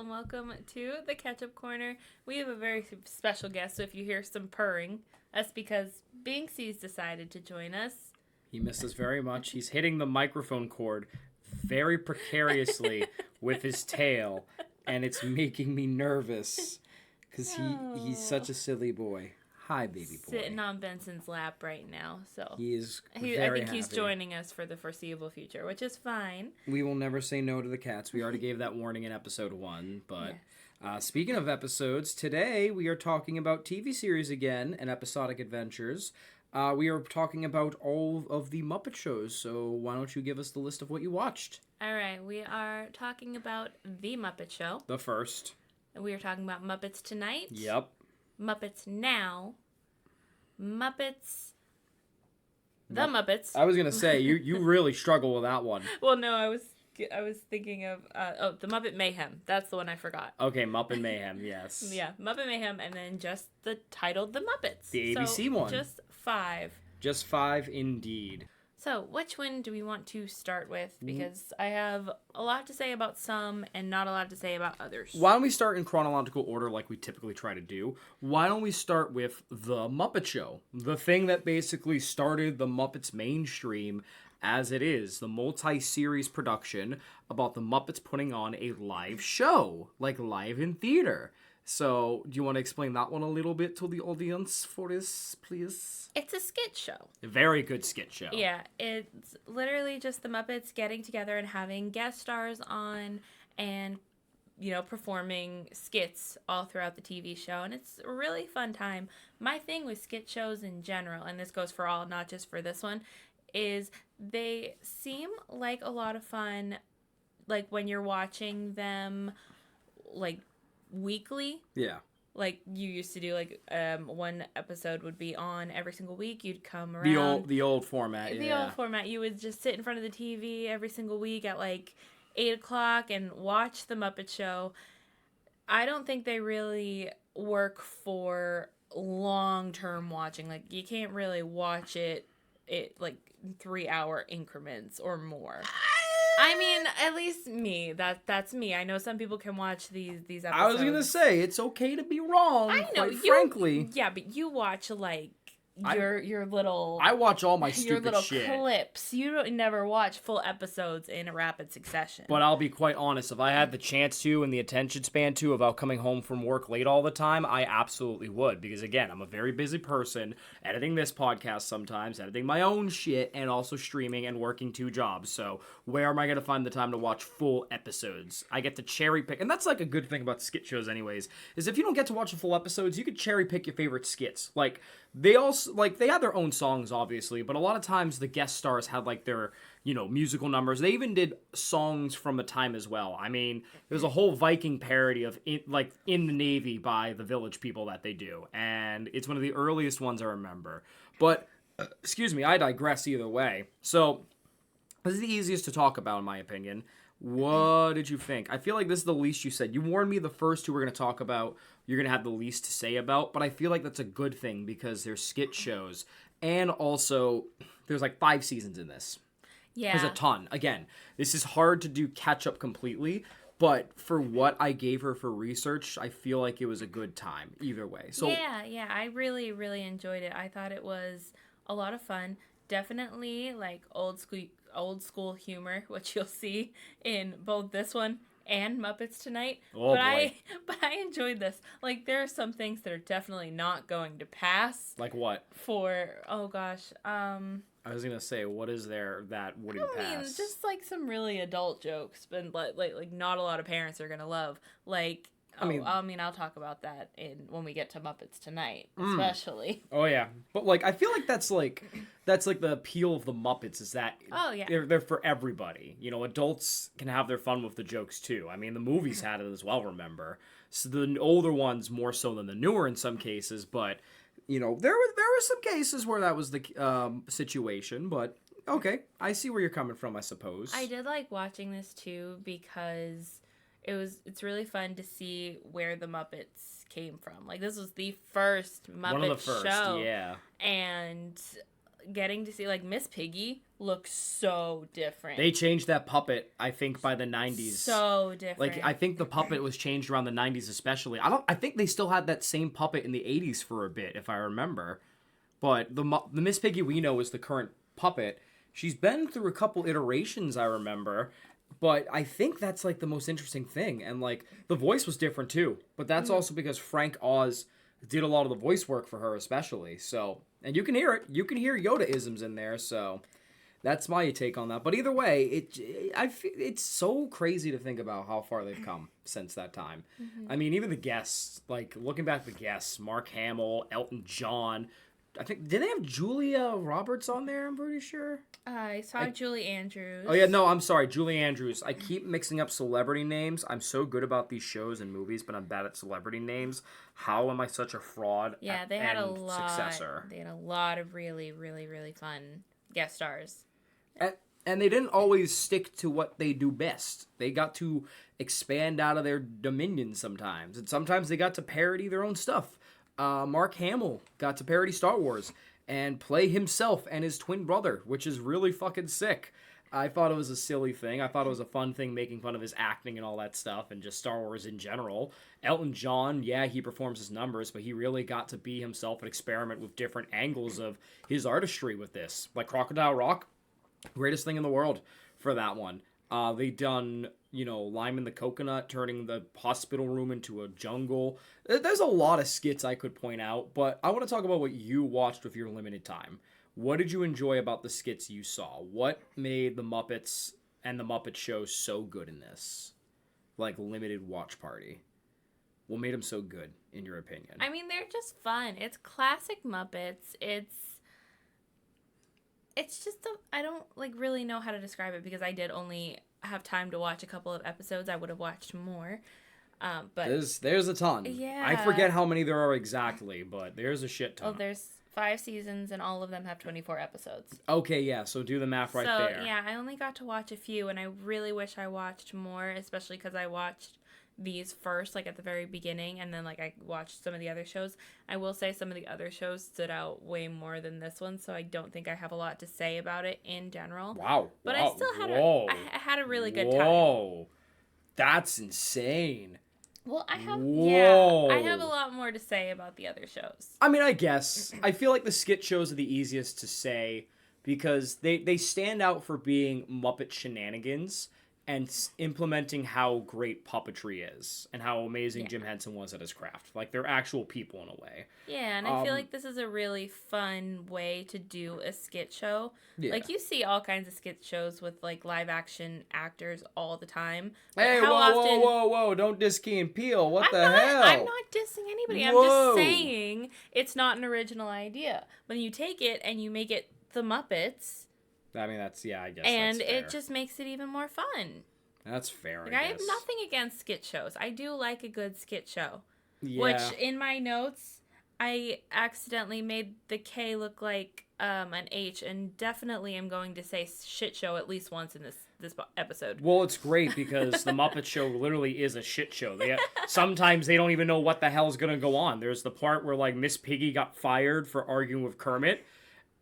and welcome to the Ketchup Corner. We have a very special guest, so if you hear some purring, that's because Binksy's decided to join us. He missed us very much. He's hitting the microphone cord very precariously with his tail, and it's making me nervous because he's such a silly boy. Hi, baby boy. Sitting on Benson's lap right now, so He is I very think he's happy. joining us for the foreseeable future, which is fine. We will never say no to the cats. We already gave that warning in episode 1, but speaking of episodes, today we are talking about TV series again and episodic adventures. We are talking about all of the Muppet shows, so why don't you give us the list of what you watched? All right, we are talking about The Muppet Show. The first. We are talking about Muppets Tonight. Yep. Muppets Now. Muppets. The Muppets. I was going to say, you really struggle with that one. Well, no, I was thinking of, The Muppet Mayhem. That's the one I forgot. Okay, Muppet Mayhem, yes. Yeah, Muppet Mayhem, and then just the title, The Muppets. The ABC one. Just 5. Just 5, indeed. So, which one do we want to start with? Because I have a lot to say about some and not a lot to say about others. Why don't we start in chronological order like we typically try to do? Why don't we start with The Muppet Show? The thing that basically started the Muppets mainstream as it is. The multi-series production about the Muppets putting on a live show. Like live in theater. So, do you want to explain that one a little bit to the audience for this, please? It's a skit show. A very good skit show. Yeah, it's literally just the Muppets getting together and having guest stars on and, performing skits all throughout the TV show. And it's a really fun time. My thing with skit shows in general, and this goes for all, not just for this one, is they seem like a lot of fun, like when you're watching them, like, weekly. Yeah. Like you used to do, like one episode would be on every single week. You'd come around The old format. the old format. You would just sit in front of the TV every single week at like 8:00 and watch the Muppet Show. I don't think they really work for long-term watching. Like you can't really watch it like 3-hour increments or more. I mean, at least me. That's me. I know some people can watch these episodes. I was gonna say it's okay to be wrong. I know, quite frankly. Yeah, but you watch like your little. I watch all my your stupid little shit. clips. You don't never watch full episodes in a rapid succession. But I'll be quite honest. If I had the chance to and the attention span to, without coming home from work late all the time, I absolutely would. Because again, I'm a very busy person, editing this podcast sometimes, editing my own shit, and also streaming and working 2 jobs. So where am I going to find the time to watch full episodes? I get to cherry pick. And that's like a good thing about skit shows anyways, is if you don't get to watch the full episodes, you could cherry pick your favorite skits. Like, they also, like, they have their own songs, obviously, but a lot of times the guest stars had, like, their, musical numbers. They even did songs from a time as well. I mean, there's a whole Viking parody of, In the Navy by the Village People that they do, and it's one of the earliest ones I remember. But, excuse me, I digress either way. So, this is the easiest to talk about, in my opinion. What did you think? I feel like this is the least you said. You warned me the first 2 we're going to talk about, you're going to have the least to say about, but I feel like that's a good thing because they're skit shows. And also, there's like 5 seasons in this. Yeah. There's a ton. Again, this is hard to do catch up completely, but for what I gave her for research, I feel like it was a good time either way. So Yeah, I really, really enjoyed it. I thought it was a lot of fun. Definitely like old school humor, which you'll see in both this one and Muppets Tonight. Oh, but boy. I enjoyed this. Like there are some things that are definitely not going to pass. Like what? I was gonna say, what is there that wouldn't pass? I mean, just like some really adult jokes, but like not a lot of parents are gonna love. Like, I'll talk about that when we get to Muppets Tonight, especially. Oh yeah, but like I feel like that's like the appeal of the Muppets is that they're for everybody. Adults can have their fun with the jokes too. I mean, the movies had it as well. Remember, so the older ones more so than the newer in some cases, but. There were some cases where that was the situation, but okay, I see where you're coming from, I suppose. I did like watching this too because it's really fun to see where the Muppets came from. Like this was the first Muppet One of the first, show, yeah, and getting to see like Miss Piggy look so different. They changed that puppet, I think, by the 90s. So different. Like, I think the puppet was changed around the 90s especially. I think they still had that same puppet in the 80s for a bit, if I remember. But the Miss Piggy we know is the current puppet. She's been through a couple iterations, I remember. But I think that's, like, the most interesting thing. And, like, the voice was different, too. But that's also because Frank Oz did a lot of the voice work for her, especially. So, and you can hear it. You can hear Yoda-isms in there, so that's my take on that. But either way, it's so crazy to think about how far they've come since that time. I mean, even the guests, like, looking back at the guests, Mark Hamill, Elton John, I think, did they have Julia Roberts on there, I'm pretty sure? I saw Julie Andrews. Oh, yeah, no, I'm sorry, Julie Andrews. I keep mixing up celebrity names. I'm so good about these shows and movies, but I'm bad at celebrity names. How am I such a fraud they had a lot. successor? They had a lot of really, really, really fun guest stars. And they didn't always stick to what they do best. They got to expand out of their dominion sometimes. And sometimes they got to parody their own stuff. Mark Hamill got to parody Star Wars and play himself and his twin brother, which is really fucking sick. I thought it was a silly thing. I thought it was a fun thing making fun of his acting and all that stuff and just Star Wars in general. Elton John, yeah, he performs his numbers, but he really got to be himself and experiment with different angles of his artistry with this. Like Crocodile Rock, greatest thing in the world for that one. They done, Lime in the Coconut, turning the hospital room into a jungle. There's a lot of skits I could point out, but I want to talk about what you watched with your limited time. What did you enjoy about the skits you saw? What made the Muppets and the Muppet Show so good in this, like, limited watch party? What made them so good, in your opinion? I mean, they're just fun. It's classic Muppets. It's just I don't really know how to describe it because I did only have time to watch a couple of episodes. I would have watched more, but there's a ton. Yeah, I forget how many there are exactly, but there's a shit ton. Oh, there's 5 seasons and all of them have 24 episodes. Okay, yeah. So do the math right there. So yeah, I only got to watch a few, and I really wish I watched more, especially because I watched these first, like, at the very beginning, and then, like, I watched some of the other shows. I will say some of the other shows stood out way more than this one, so I don't think I have a lot to say about it in general. Wow. But wow. I still had I had a really good time. Whoa. That's insane. Well, I have a lot more to say about the other shows. I mean, I guess. I feel like the skit shows are the easiest to say because they stand out for being Muppet shenanigans and implementing how great puppetry is and how amazing Jim Henson was at his craft. Like, they're actual people in a way. Yeah, and I feel like this is a really fun way to do a skit show. Yeah. Like, you see all kinds of skit shows with, like, live-action actors all the time. Hey, whoa, don't diss Key and Peele. What the hell? I'm not dissing anybody. I'm just saying it's not an original idea. When you take it and you make it the Muppets... I mean, I guess and that's fair. it just makes it even more fun. That's fair, I have nothing against skit shows. I do like a good skit show. Yeah. Which, in my notes, I accidentally made the K look like an H, and definitely am going to say shit show at least once in this episode. Well, it's great because the Muppet Show literally is a shit show. Sometimes they don't even know what the hell's going to go on. There's the part where, like, Miss Piggy got fired for arguing with Kermit.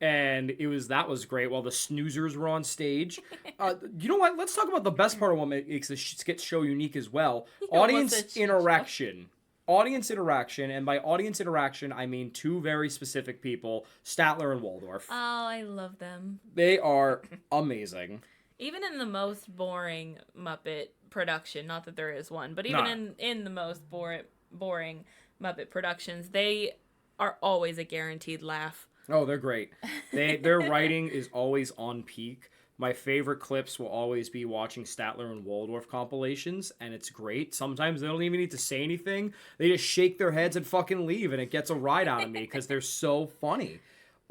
And that was great while the snoozers were on stage. You know what? Let's talk about the best part of what makes the skit show unique as well. Audience interaction. Audience interaction. And by audience interaction, I mean 2 very specific people, Statler and Waldorf. Oh, I love them. They are amazing. Even in the most boring Muppet production, not that there is one, but even in the most boring Muppet productions, they are always a guaranteed laugh. Oh, they're great. Their writing is always on peak. My favorite clips will always be watching Statler and Waldorf compilations, and it's great. Sometimes they don't even need to say anything. They just shake their heads and fucking leave, and it gets a ride out of me because they're so funny.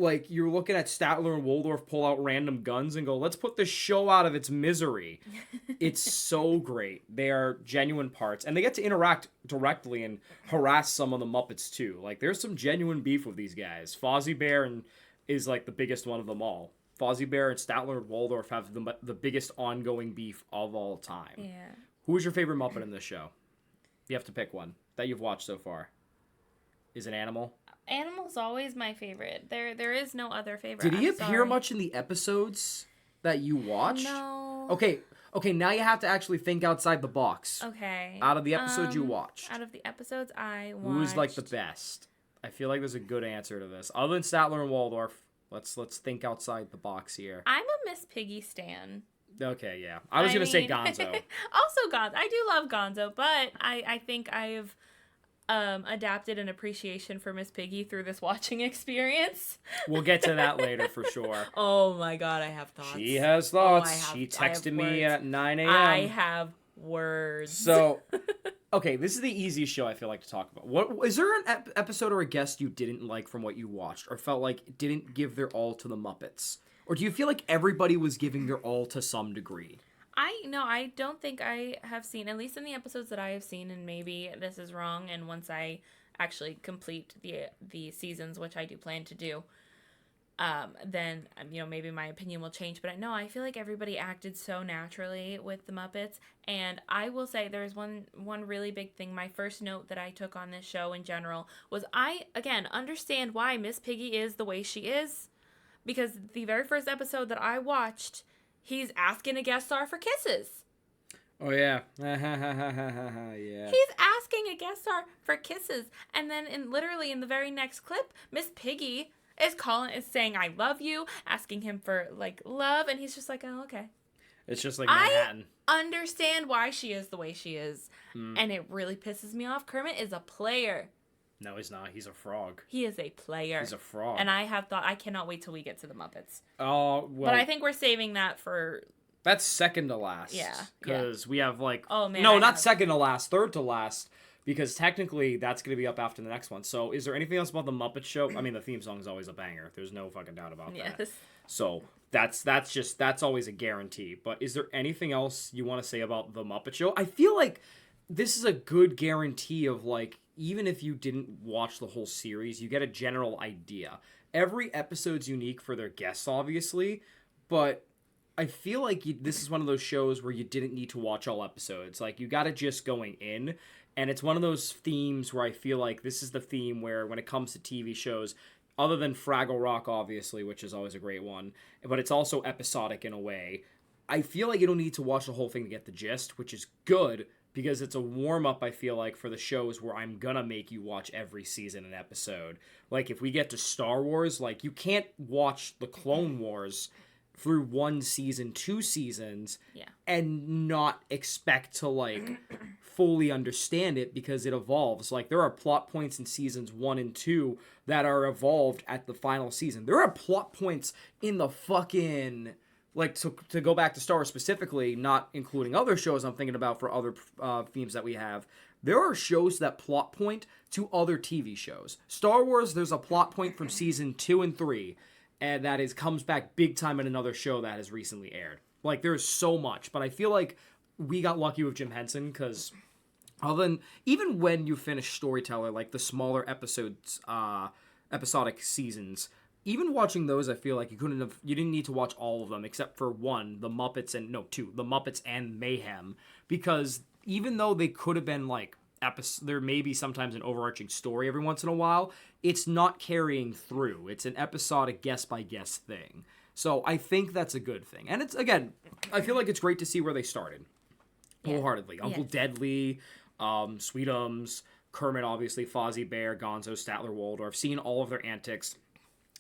Like, you're looking at Statler and Waldorf pull out random guns and go, let's put this show out of its misery. It's so great. They are genuine parts. And they get to interact directly and harass some of the Muppets, too. Like, there's some genuine beef with these guys. Fozzie Bear is, like, the biggest one of them all. Fozzie Bear and Statler and Waldorf have the biggest ongoing beef of all time. Yeah. Who is your favorite Muppet in this show? You have to pick one that you've watched so far. Is it Animal? Animal's always my favorite. There is no other favorite. Did he appear much in the episodes? that you watched? No. Okay, now you have to actually think outside the box. Okay. Out of the episodes you watched. Out of the episodes I watched. Who's like the best? I feel like there's a good answer to this. Other than Statler and Waldorf, let's think outside the box here. I'm a Miss Piggy stan. Okay, yeah. I was going to say Gonzo. Also Gonzo. I do love Gonzo, but I think I've adapted an appreciation for Miss Piggy through this watching experience. We'll get to that later for sure. Oh my god, I have thoughts. She has thoughts. She texted me at 9 a.m. I have words. So, okay, this is the easiest show I feel like to talk about. What is there an episode or a guest you didn't like from what you watched, or felt like didn't give their all to the Muppets? Or do you feel like everybody was giving their all to some degree? I don't think I have seen, at least in the episodes that I have seen, and maybe this is wrong, and once I actually complete the seasons, which I do plan to do, then, maybe my opinion will change. But I feel like everybody acted so naturally with the Muppets. And I will say there's one really big thing. My first note that I took on this show in general was I, again, understand why Miss Piggy is the way she is. Because the very first episode that I watched, he's asking a guest star for kisses. Oh, yeah. Yeah. He's asking a guest star for kisses. And then literally in the very next clip, Miss Piggy is saying, I love you, asking him for, love. And he's just like, oh, okay. It's just like Manhattan. I understand why she is the way she is. And it really pisses me off. Kermit is a player. No, he's not. He's a frog. He is a player. He's a frog. And I have thought, I cannot wait till we get to the Muppets. Oh, well. But I think we're saving that for... That's second to last. Yeah. Because we have, Oh, man. No, not second to last. Third to last. Because technically, that's going to be up after the next one. So, is there anything else about the Muppet Show? I mean, the theme song is always a banger. There's no fucking doubt about that. So, that's always a guarantee. But is there anything else you want to say about the Muppet Show? I feel like this is a good guarantee of, even if you didn't watch the whole series, you get a general idea. Every episode's unique for their guests, obviously, but I feel like this is one of those shows where you didn't need to watch all episodes. You got it just going in, and it's one of those themes where I feel like this is the theme where when it comes to TV shows, other than Fraggle Rock, obviously, which is always a great one, but it's also episodic in a way. I feel like you don't need to watch the whole thing to get the gist, which is good, because it's a warm-up, I feel like, for the shows where I'm gonna make you watch every season an episode. If we get to Star Wars, you can't watch the Clone Wars through one season, 2 seasons, and not expect to, fully understand it because it evolves. There are plot points in seasons 1 and 2 that are evolved at the final season. There are plot points in the fucking... to go back to Star Wars specifically, not including other shows I'm thinking about for other themes that we have, there are shows that plot point to other TV shows. Star Wars, there's a plot point from season 2 and 3, and that comes back big time in another show that has recently aired. There's so much, but I feel like we got lucky with Jim Henson, because even when you finish Storyteller, the smaller episodes, episodic seasons, even watching those, I feel like you didn't need to watch all of them except for two, the Muppets and Mayhem, because even though they could have been there may be sometimes an overarching story every once in a while, it's not carrying through. It's an episodic guest by guest thing. So I think that's a good thing. And it's, again, I feel like it's great to see where they started. Wholeheartedly. Uncle Deadly, Sweetums, Kermit, obviously, Fozzie Bear, Gonzo, Statler, Waldorf, seeing all of their antics.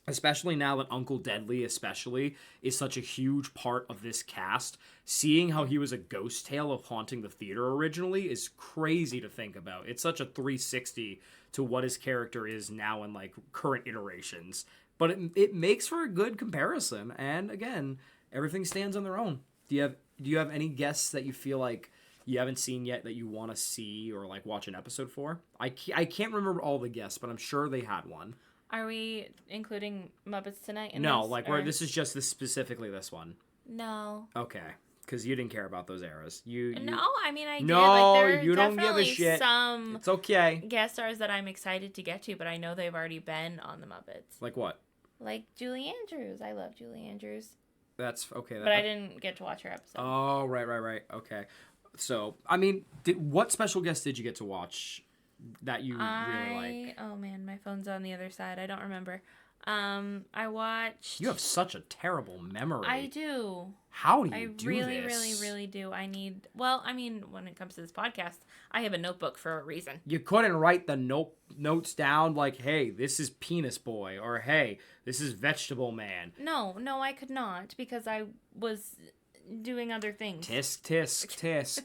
Especially now that Uncle Deadly, is such a huge part of this cast. Seeing how he was a ghost tale of haunting the theater originally is crazy to think about. It's such a 360 to what his character is now in, current iterations. But it makes for a good comparison. And, again, everything stands on their own. Do you have any guests that you feel like you haven't seen yet that you want to see or, watch an episode for? I can't remember all the guests, but I'm sure they had one. Are we including Muppets Tonight in No, this? this is just specifically this one. No. Okay, because you didn't care about those eras. No, I mean, I did. No, there are you don't give a definitely shit. Some it's okay. guest stars that I'm excited to get to, but I know they've already been on the Muppets. Like what? Like Julie Andrews. I love Julie Andrews. That's okay. But I didn't get to watch her episode. Oh, right. Okay. So, I mean, what special guest did you get to watch that you really like? Oh, man, my phone's on the other side. I don't remember. I watched. You have such a terrible memory. I do. How do you I do really, this? really, really do. I need. Well, I mean, when it comes to this podcast, I have a notebook for a reason. You couldn't write the notes down like, hey, this is Penis Boy, or hey, this is Vegetable Man. No, I could not because I was doing other things. Tisk, tisk, tisk.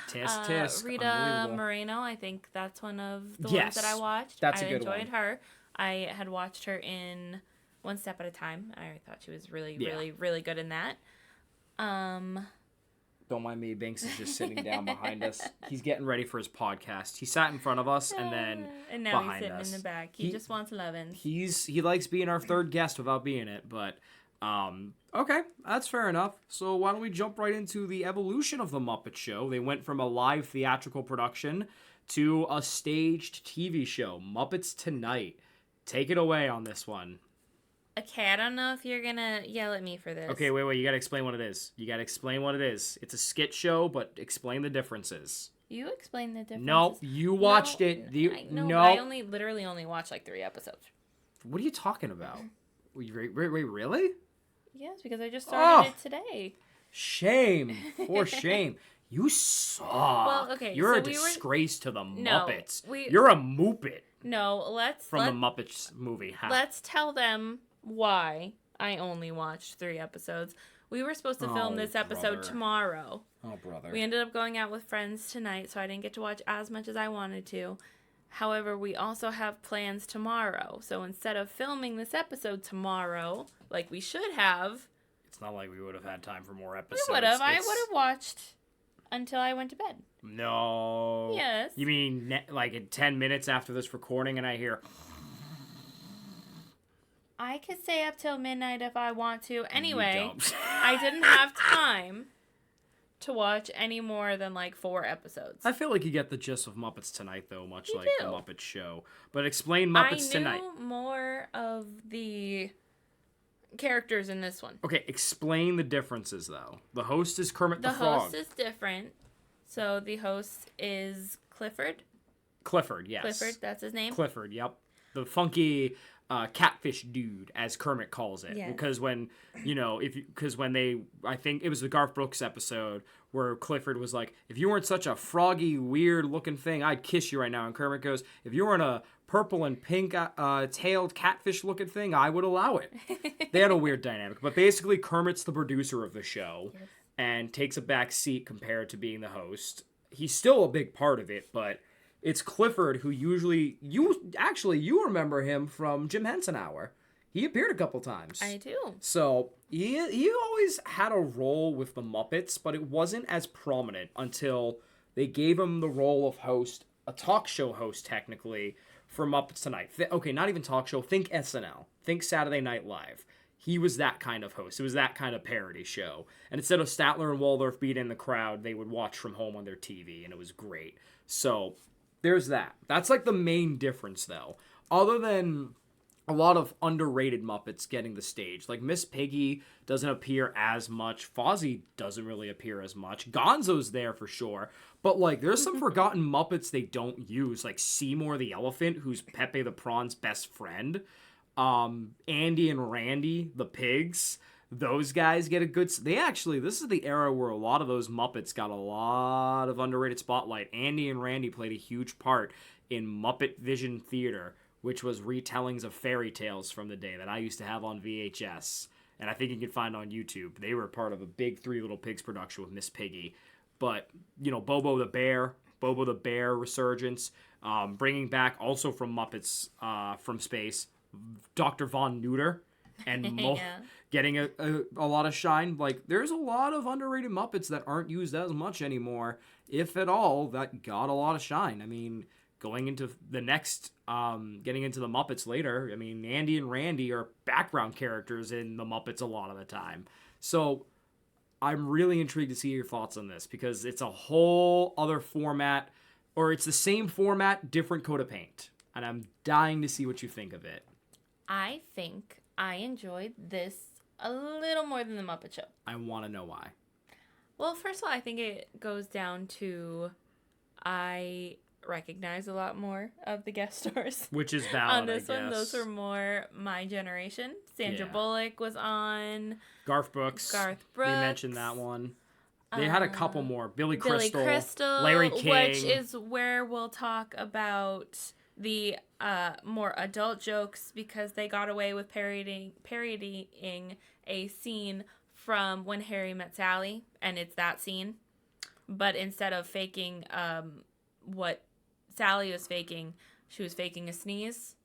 Tisk, tisk. Rita Moreno, I think that's one of the ones that I watched. That's a good one. I enjoyed her. I had watched her in One Step at a Time. I thought she was really, really, really good in that. Don't mind me. Banks is just sitting down behind us. He's getting ready for his podcast. He sat in front of us and then and now behind he's sitting us. in the back. He just wants lovin'. He likes being our third guest without being it, but okay, that's fair enough. So why don't we jump right into the evolution of the Muppet Show? They went from a live theatrical production to a staged TV show, Muppets Tonight. Take it away on this one. Okay, I don't know if you're gonna yell at me for this. Okay, wait, you gotta explain what it is. It's a skit show, but explain the differences. You explain the differences. No, you watched it. I literally only watched like 3 episodes. What are you talking about? Wait, really? Yes, because I just started it today. Shame. For shame. You suck. Well, okay. You're a disgrace to the Muppets. No, You're a Muppet. No, the Muppets movie. Let's tell them why I only watched 3 episodes. We were supposed to film this episode tomorrow. Oh, brother. We ended up going out with friends tonight, so I didn't get to watch as much as I wanted to. However, we also have plans tomorrow. So instead of filming this episode tomorrow, like we should have... It's not like we would have had time for more episodes. We would have. I would have watched until I went to bed. No. Yes. You mean like in 10 minutes after this recording and I hear... I could stay up till midnight if I want to. Anyway, I didn't have time to watch any more than like 4 episodes. I feel like you get the gist of Muppets Tonight, though, much like the Muppet Show. But explain Muppets Tonight. I knew more of the characters in this one. Okay, explain the differences, though. The host is Kermit the Frog. The host is different. So the host is Clifford. Clifford, yes. Clifford, that's his name. Clifford, yep. The funky... catfish dude, as Kermit calls it. Yes. Because when I think it was the Garth Brooks episode where Clifford was like, if you weren't such a froggy, weird looking thing, I'd kiss you right now. And Kermit goes, if you weren't a purple and pink tailed catfish looking thing, I would allow it. They had a weird dynamic. But basically, Kermit's the producer of the show and takes a back seat compared to being the host. He's still a big part of it, but it's Clifford who usually... You remember him from Jim Henson Hour. He appeared a couple times. I do. So, he always had a role with the Muppets, but it wasn't as prominent until they gave him the role of host, a talk show host, technically, for Muppets Tonight. Okay, not even talk show. Think SNL. Think Saturday Night Live. He was that kind of host. It was that kind of parody show. And instead of Statler and Waldorf being in the crowd, they would watch from home on their TV, and it was great. So... there's that. That's like the main difference, though. Other than a lot of underrated Muppets getting the stage. Like Miss Piggy doesn't appear as much. Fozzie doesn't really appear as much. Gonzo's there for sure. But like there's some forgotten Muppets they don't use. Like Seymour the Elephant, who's Pepe the Prawn's best friend. Andy and Randy, the pigs. Those guys get a good... this is the era where a lot of those Muppets got a lot of underrated spotlight. Andy and Randy played a huge part in Muppet Vision Theater, which was retellings of fairy tales from the day that I used to have on VHS. And I think you can find on YouTube. They were part of a big Three Little Pigs production with Miss Piggy. But, Bobo the Bear resurgence, bringing back also from Muppets from Space, Dr. Von Neuter, and getting a lot of shine. Like, there's a lot of underrated Muppets that aren't used as much anymore, if at all, that got a lot of shine. I mean, going into the next, getting into the Muppets later, I mean, Andy and Randy are background characters in the Muppets a lot of the time. So, I'm really intrigued to see your thoughts on this, because it's a whole other format, or it's the same format, different coat of paint. And I'm dying to see what you think of it. I think I enjoyed this a little more than the Muppet Show. I want to know why. Well, first of all, I think it goes down to I recognize a lot more of the guest stars. Which is valid, On this I one, guess. those were more my generation. Sandra Yeah. Bullock was on. Garth Brooks. Garth We Brooks. mentioned that one. They had a couple more. Billy Crystal, Crystal, Larry King. which is where we'll talk about the more adult jokes because they got away with parodying a scene from When Harry Met Sally, and it's that scene. But instead of faking what Sally was faking, she was faking a sneeze.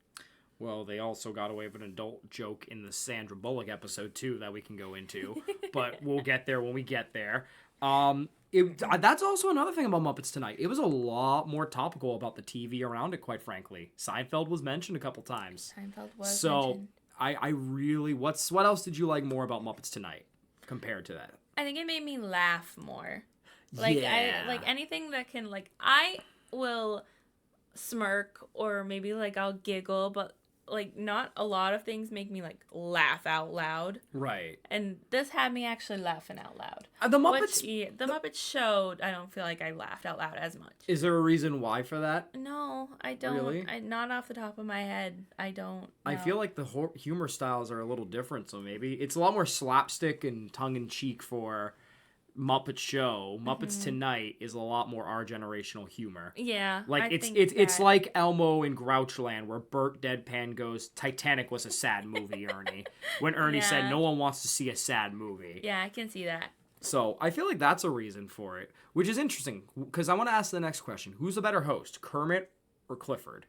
Well, they also got away with an adult joke in the Sandra Bullock episode, too, that we can go into. But we'll get there when we get there. That's also another thing about Muppets Tonight. It was a lot more topical about the TV around it, quite frankly. Seinfeld was mentioned a couple times. Seinfeld was So, mentioned. I really... What else did you like more about Muppets Tonight compared to that? I think it made me laugh more. Like, yeah. I like anything that can, like, I will smirk or maybe, like, I'll giggle, but, like, not a lot of things make me, like, laugh out loud. Right. And this had me actually laughing out loud. The Muppets... The Muppets showed, I don't feel like I laughed out loud as much. Is there a reason why for that? No, I don't. Really? Not off the top of my head. I don't know. I feel like the humor styles are a little different, so maybe it's a lot more slapstick and tongue-in-cheek for Muppet Show. Muppets Tonight is a lot more our generational humor. Yeah, Like it's like Elmo in Grouchland, where Bert deadpan goes, "Titanic was a sad movie, Ernie." When Ernie said, "No one wants to see a sad movie." Yeah, I can see that. So I feel like that's a reason for it, which is interesting because I want to ask the next question: who's the better host, Kermit or Clifford?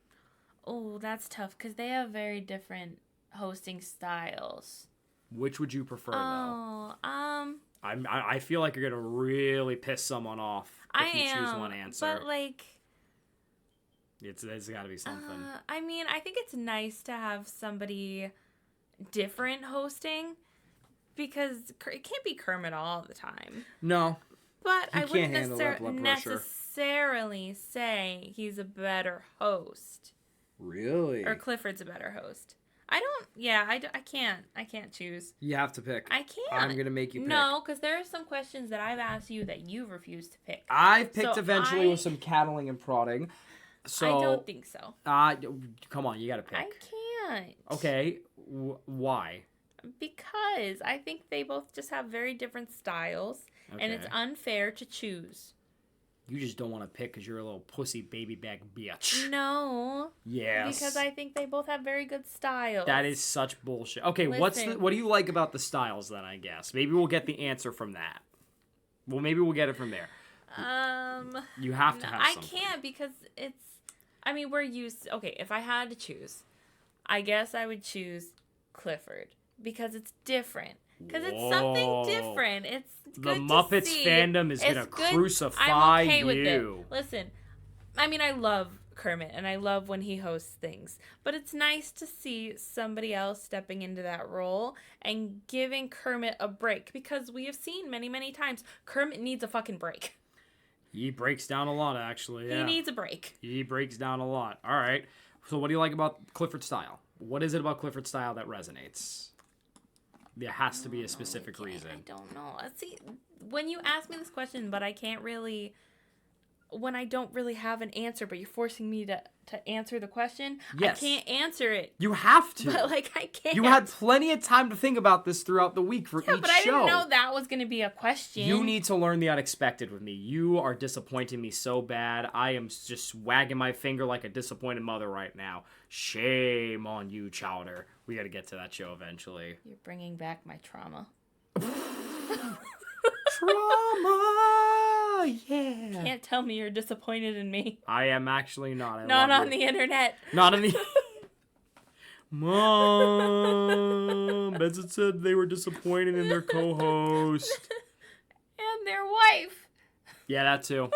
Oh, that's tough because they have very different hosting styles. Which would you prefer, though? I feel like you're gonna really piss someone off if you choose one answer. But like, there's got to be something. I mean, I think it's nice to have somebody different hosting because it can't be Kermit all the time. No, but I wouldn't necessarily say he's a better host. Really? Or Clifford's a better host. I can't choose. You have to pick. I can't. I'm going to make you pick. No, because there are some questions that I've asked you that you refuse to pick. I've picked eventually with some cattling and prodding. So I don't think so. Come on, you got to pick. I can't. Okay, why? Because I think they both just have very different styles, and it's unfair to choose. You just don't want to pick because you're a little pussy baby bag bitch. No. Yes. Because I think they both have very good styles. That is such bullshit. Okay, Listen. what do you like about the styles then, I guess? Maybe we'll get the answer from that. Well, maybe we'll get it from there. You have to have something. I can't because we're used... Okay, if I had to choose, I guess I would choose Clifford because it's different. Because it's something different. It's good The Muppets to see. Fandom is going to crucify I'm okay you. with it. Listen, I love Kermit, and I love when he hosts things. But it's nice to see somebody else stepping into that role and giving Kermit a break. Because we have seen many, many times, Kermit needs a fucking break. He breaks down a lot, actually. Yeah. He needs a break. He breaks down a lot. All right. So what do you like about Clifford's style? What is it about Clifford's style that resonates? There has to be a specific reason. I don't know. See, when you ask me this question, but I can't really... When I don't really have an answer, but you're forcing me to answer the question, yes. I can't answer it. You have to. But, I can't. You had plenty of time to think about this throughout the week for each show. Yeah, but I didn't know that was going to be a question. You need to learn the unexpected with me. You are disappointing me so bad. I am just wagging my finger like a disappointed mother right now. Shame on you, Chowder. We got to get to that show eventually. You're bringing back my trauma. Trauma, yeah. Can't tell me you're disappointed in me. I am actually not. Not on the internet. Not on the... Mom, Benson said they were disappointed in their co-host. And their wife. Yeah, that too.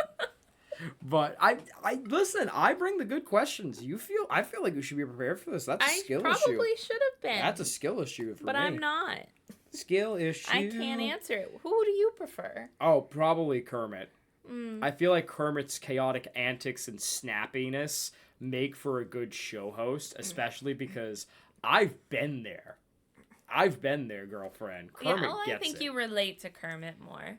But I listen, I bring the good questions. I feel like you should be prepared for this. That's a skill issue. I probably should have been. That's a skill issue for me. But I'm not. Skill issue. I can't answer it. Who do you prefer? Oh, probably Kermit. I feel like Kermit's chaotic antics and snappiness make for a good show host, especially because I've been there. I've been there, girlfriend. Kermit gets it. I think you relate to Kermit more.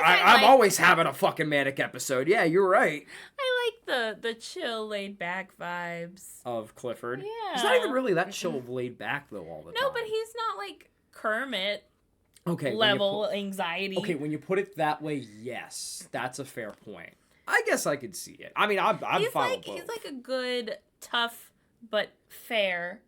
I'm always having a fucking manic episode. Yeah, you're right. I like the chill, laid back vibes of Clifford. Yeah. He's not even really that chill, laid back though all the time. No, but he's not like Kermit okay level anxiety. Okay, when you put it that way, yes, that's a fair point. I guess I could see it. I mean, I'm fine with both. He's like a good, tough but fair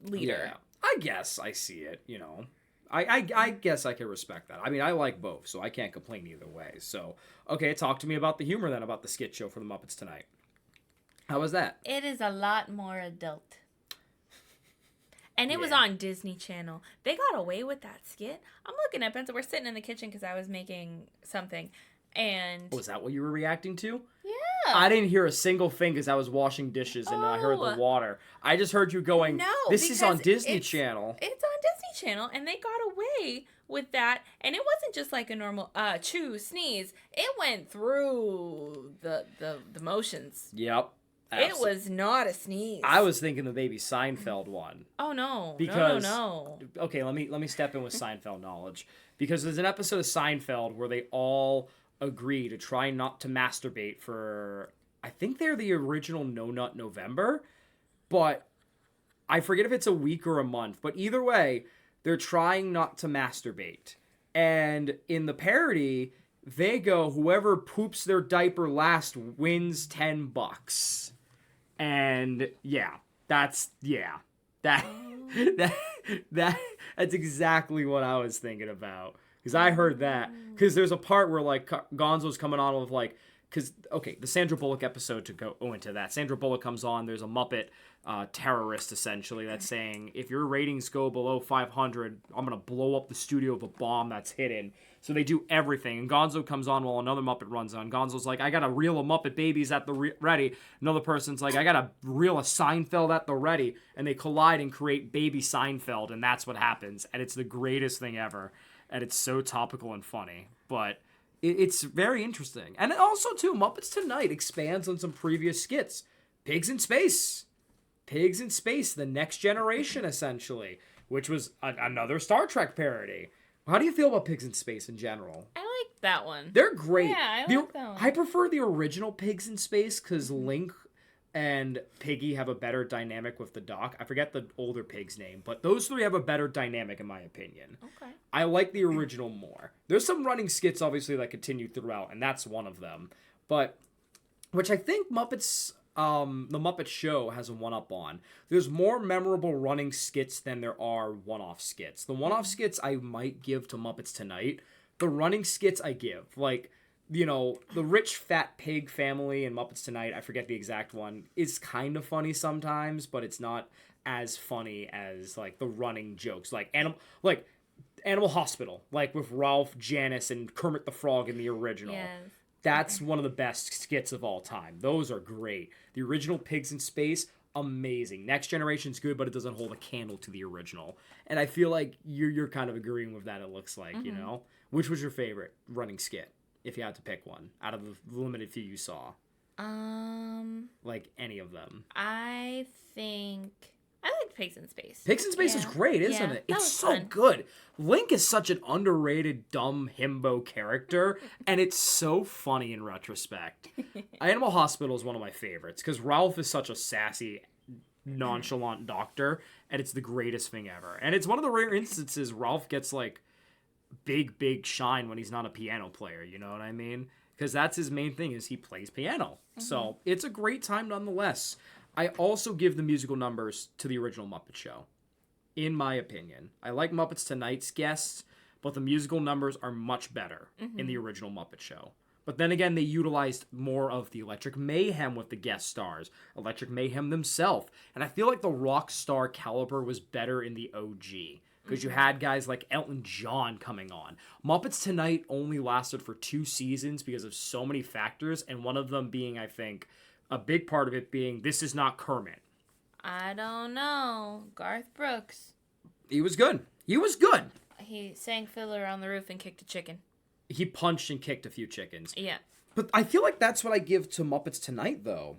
leader. Yeah, I guess I see it. You know, I guess I can respect that. I mean, I like both, so I can't complain either way. So, okay, talk to me about the humor then, about the skit show for the Muppets Tonight. How was that? It is a lot more adult. And it was Yeah. on Disney Channel. They got away with that skit. I'm looking at Benson. We're sitting in the kitchen because I was making something. And Was that what you were reacting to? yeah. I didn't hear a single thing because I was washing dishes and I heard the water. I just heard you going, No, this is on because Disney it's- Channel. It's on Disney Channel, and they got away with that. And it wasn't just like a normal chew, sneeze. It went through the motions. Yep. It was not a sneeze. I was thinking the baby Seinfeld one. Oh no! Because no. Okay, let me step in with Seinfeld knowledge, because there's an episode of Seinfeld where they all agree to try not to masturbate for, I think they're the original No Nut November, but I forget if it's a week or a month, but either way, they're trying not to masturbate. And in the parody, they go, whoever poops their diaper last wins $10. And yeah, that's that's exactly what I was thinking about, because I heard that, because there's a part where like Gonzo's coming on with like, because okay, the Sandra Bullock episode, to go into that, Sandra Bullock comes on, there's a Muppet terrorist essentially that's saying, if your ratings go below 500, I'm gonna blow up the studio with a bomb that's hidden. So they do everything, and Gonzo comes on while another Muppet runs on. Gonzo's like, I gotta reel a Muppet Babies at the ready. Another person's like, I gotta reel a Seinfeld at the ready. And they collide and create Baby Seinfeld, and that's what happens. And it's the greatest thing ever. And it's so topical and funny. But it's very interesting. And also, too, Muppets Tonight expands on some previous skits. Pigs in Space. Pigs in Space, The Next Generation, essentially. Which was another Star Trek parody. How do you feel about Pigs in Space in general? I like that one. They're great. Yeah, I like that one. I prefer the original Pigs in Space because Link and Piggy have a better dynamic with the doc. I forget the older pig's name, but those three have a better dynamic in my opinion. Okay. I like the original more. There's some running skits, obviously, that continue throughout, and that's one of them. But, which I think Muppets... the Muppet Show has a one-up on. There's more memorable running skits than there are one-off skits. The one-off skits I might give to Muppets Tonight. The running skits I give. Like, you know, the rich fat pig family in Muppets Tonight, I forget the exact one, is kind of funny sometimes, but it's not as funny as, like, the running jokes. Like Animal Hospital, like with Ralph, Janice, and Kermit the Frog in the original. Yes. That's one of the best skits of all time. Those are great. The original Pigs in Space, amazing. Next Generation's good, but it doesn't hold a candle to the original. And I feel like you're kind of agreeing with that, it looks like, you know? Which was your favorite running skit, if you had to pick one, out of the limited few you saw? Like, any of them. I think I like Pigs in Space. Pigs in Space is great, isn't it? That It's was so fun. good. Link is such an underrated, dumb himbo character, and it's so funny in retrospect. Animal Hospital is one of my favorites, because Ralph is such a sassy, nonchalant doctor, and it's the greatest thing ever. And it's one of the rare instances Ralph gets, like, big shine when he's not a piano player, you know what I mean? Because that's his main thing, is he plays piano. So, it's a great time nonetheless. I also give the musical numbers to the original Muppet Show, in my opinion. I like Muppets Tonight's guests, but the musical numbers are much better in the original Muppet Show. But then again, they utilized more of the Electric Mayhem with the guest stars, Electric Mayhem themselves. And I feel like the rock star caliber was better in the OG, because you had guys like Elton John coming on. Muppets Tonight only lasted for 2 seasons because of so many factors, and one of them being, I think, a big part of it being, this is not Kermit. I don't know. Garth Brooks. He was good. He was good. He sang Fiddler on the Roof and kicked a chicken. He punched and kicked a few chickens. Yeah. But I feel like that's what I give to Muppets Tonight, though,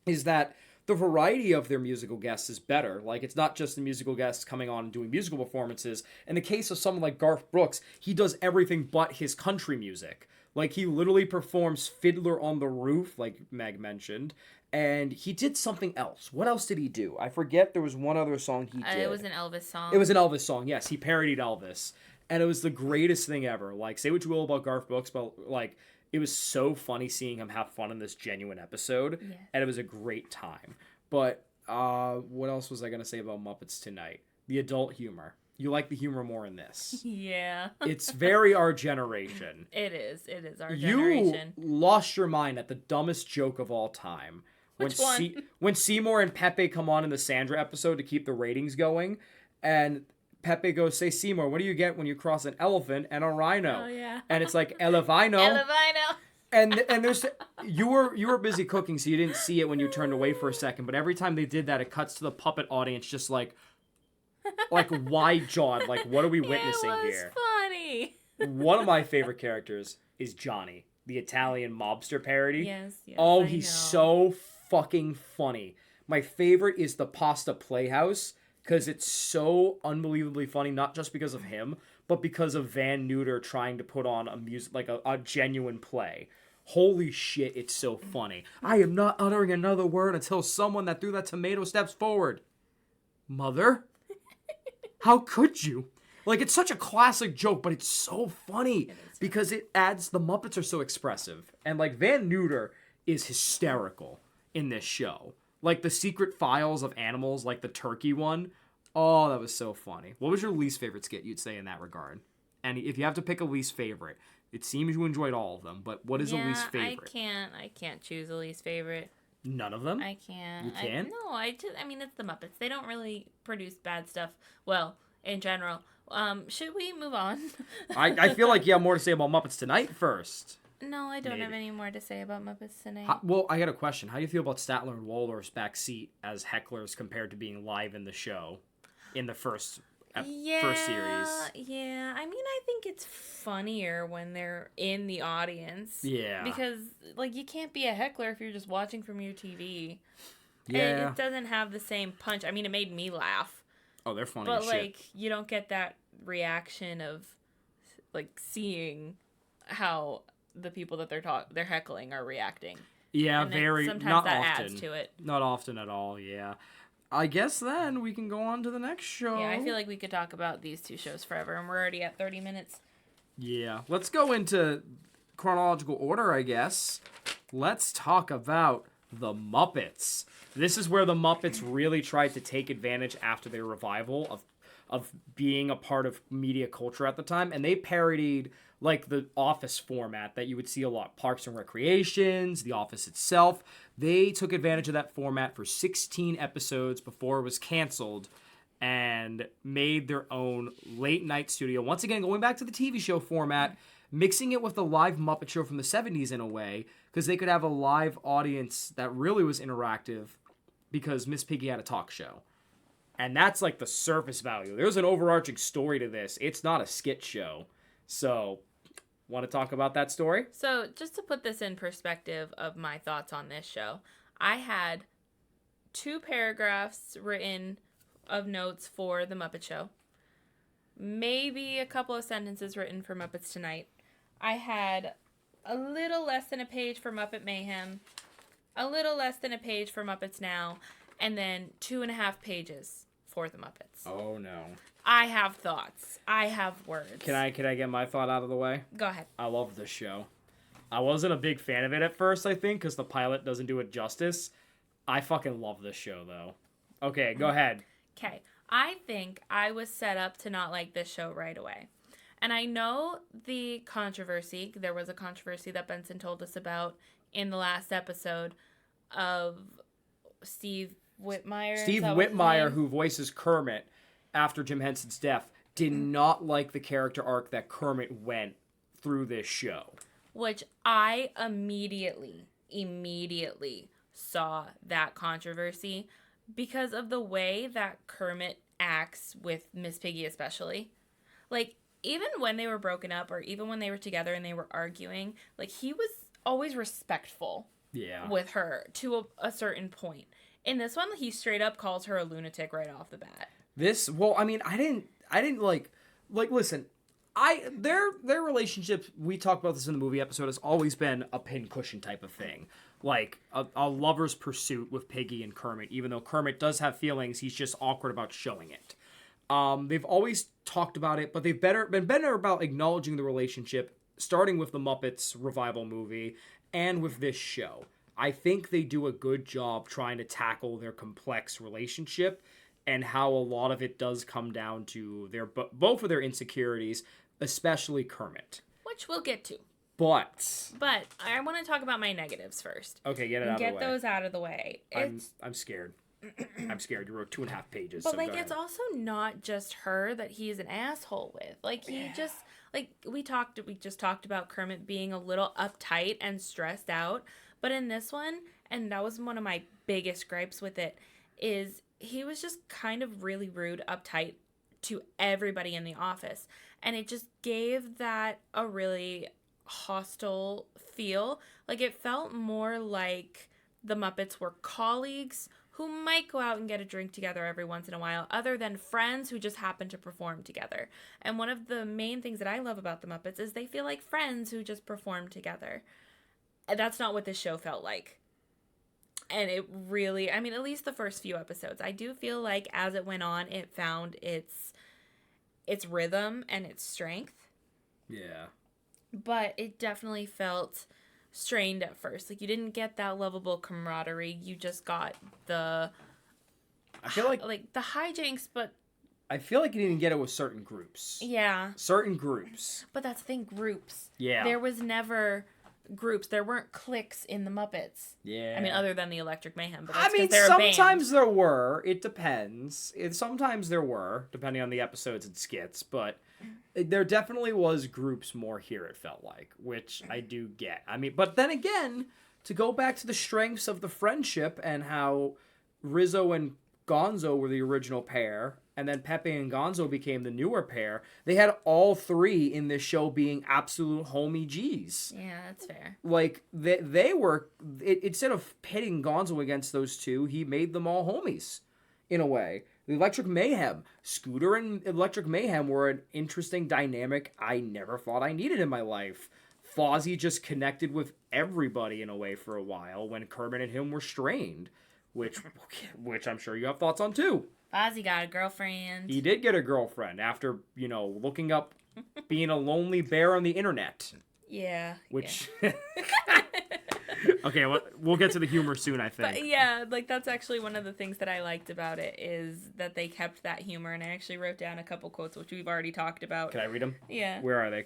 is that the variety of their musical guests is better. Like, it's not just the musical guests coming on and doing musical performances. In the case of someone like Garth Brooks, he does everything but his country music. Like, he literally performs Fiddler on the Roof, like Meg mentioned, and he did something else. What else did he do? I forget. There was one other song he did. It was an Elvis song. It was an Elvis song, yes. He parodied Elvis. And it was the greatest thing ever. Like, say what you will about Garth Brooks, but, like, it was so funny seeing him have fun in this genuine episode. Yeah. And it was a great time. But, what else was I going to say about Muppets Tonight? The adult humor. You like the humor more in this. Yeah. It's very our generation. It is our generation. You lost your mind at the dumbest joke of all time. Which one? When Seymour and Pepe come on in the Sandra episode to keep the ratings going, and Pepe goes, say, Seymour, what do you get when you cross an elephant and a rhino? Oh, yeah. And it's like, elevino. Elevino. And there's you were busy cooking, so you didn't see it when you turned away for a second. But every time they did that, it cuts to the puppet audience just like wide-jawed. Like, what are we witnessing here? It was funny. One of my favorite characters is Johnny, the Italian mobster parody. Yes. Oh, I he's know. so fucking funny. My favorite is the Pasta Playhouse, because it's so unbelievably funny, not just because of him, but because of Van Neuter trying to put on a genuine play. Holy shit, it's so funny. I am not uttering another word until someone that threw that tomato steps forward. Mother? How could you? Like, it's such a classic joke, but it's so funny because it adds, the Muppets are so expressive. And, like, Van Neuter is hysterical in this show. Like, the secret files of animals, like the turkey one. Oh, that was so funny. What was your least favorite skit, you'd say, in that regard? And if you have to pick a least favorite, it seems you enjoyed all of them, but what is a least favorite? I can't choose a least favorite. None of them? I can't. You can't? I mean, it's the Muppets. They don't really produce bad stuff. Well, in general. Should we move on? I feel like you have more to say about Muppets Tonight first. No, I don't have Maybe. any more to say about Muppets Tonight. Well, I got a question. How do you feel about Statler and Waldorf's backseat as hecklers compared to being live in the show in the first series? Yeah. I mean, I think it's funnier when they're in the audience. Yeah. Because, like, you can't be a heckler if you're just watching from your TV. Yeah. It doesn't have the same punch. I mean, it made me laugh. Oh, they're funny But, as like, shit. you don't get that reaction of, like, seeing how the people that they're heckling are reacting. Yeah, And then very. sometimes Not that often. adds to it. Not often at all. Yeah. I guess then we can go on to the next show. Yeah, I feel like we could talk about these two shows forever, and we're already at 30 minutes. Yeah. Let's go into chronological order, I guess. Let's talk about the Muppets. This is where the Muppets really tried to take advantage after their revival of being a part of media culture at the time, and they parodied like the Office format that you would see a lot. Parks and Recreations, The Office itself. They took advantage of that format for 16 episodes before it was canceled and made their own late night studio. Once again, going back to the TV show format, mixing it with the live Muppet Show from the 70s in a way, because they could have a live audience that really was interactive because Miss Piggy had a talk show. And that's like the surface value. There's an overarching story to this. It's not a skit show. So, want to talk about that story? So, just to put this in perspective of my thoughts on this show, I had 2 paragraphs written of notes for The Muppet Show. Maybe a couple of sentences written for Muppets Tonight. I had a little less than a page for Muppet Mayhem, a little less than a page for Muppets Now, and then 2.5 pages for The Muppets. Oh, no. I have thoughts. I have words. Can I get my thought out of the way? Go ahead. I love this show. I wasn't a big fan of it at first, I think, because the pilot doesn't do it justice. I fucking love this show, though. Okay, go ahead. Okay. I think I was set up to not like this show right away. And I know the controversy. There was a controversy that Benson told us about in the last episode of Steve Whitmire. Steve Whitmire, who voices Kermit after Jim Henson's death, did not like the character arc that Kermit went through this show. Which I immediately saw that controversy because of the way that Kermit acts with Miss Piggy especially. Like, even when they were broken up or even when they were together and they were arguing, like, he was always respectful with her to a certain point. In this one, he straight up calls her a lunatic right off the bat. I didn't listen, Their relationship, we talked about this in the movie episode, has always been a pincushion type of thing. Like a lover's pursuit with Piggy and Kermit, even though Kermit does have feelings, he's just awkward about showing it. They've always talked about it, but they've been better about acknowledging the relationship, starting with the Muppets revival movie and with this show. I think they do a good job trying to tackle their complex relationship and how a lot of it does come down to both of their insecurities, especially Kermit. Which we'll get to. But I want to talk about my negatives first. Okay, get it out of the way. Get those out of the way. I'm scared. I'm scared. You wrote 2.5 pages. But so like, it's also not just her that he's an asshole with. Like, he just like we just talked about Kermit being a little uptight and stressed out. But in this one, and that was one of my biggest gripes with it, is he was just kind of really rude, uptight to everybody in the office, and it just gave that a really hostile feel. Like, it felt more like the Muppets were colleagues who might go out and get a drink together every once in a while, other than friends who just happen to perform together. And one of the main things that I love about the Muppets is they feel like friends who just perform together. And that's not what this show felt like. And it really, I mean, at least the first few episodes, I do feel like as it went on, it found its rhythm and its strength. Yeah. But it definitely felt strained at first. Like, you didn't get that lovable camaraderie. You just got the, I feel like the hijinks, but I feel like you didn't get it with certain groups. Yeah. Certain groups. But that's the thing, groups. Yeah. There was never groups. There weren't cliques in the Muppets. Yeah. I mean, other than the Electric Mayhem. But I mean, sometimes there were. It depends. Sometimes there were, depending on the episodes and skits. But there definitely was groups more here, it felt like, which I do get. I mean, but then again, to go back to the strengths of the friendship and how Rizzo and Gonzo were the original pair, and then Pepe and Gonzo became the newer pair, they had all three in this show being absolute homie G's. Yeah, that's fair. Like, they were, instead of pitting Gonzo against those two, he made them all homies, in a way. The Electric Mayhem. Scooter and Electric Mayhem were an interesting dynamic I never thought I needed in my life. Fozzie just connected with everybody in a way for a while when Kermit and him were strained, which I'm sure you have thoughts on too. Fozzie got a girlfriend. He did get a girlfriend after, looking up being a lonely bear on the internet. Yeah. Which... Yeah. Okay, we'll get to the humor soon, I think. But yeah, like, that's actually one of the things that I liked about it, is that they kept that humor, and I actually wrote down a couple quotes, which we've already talked about. Can I read them? Yeah. Where are they?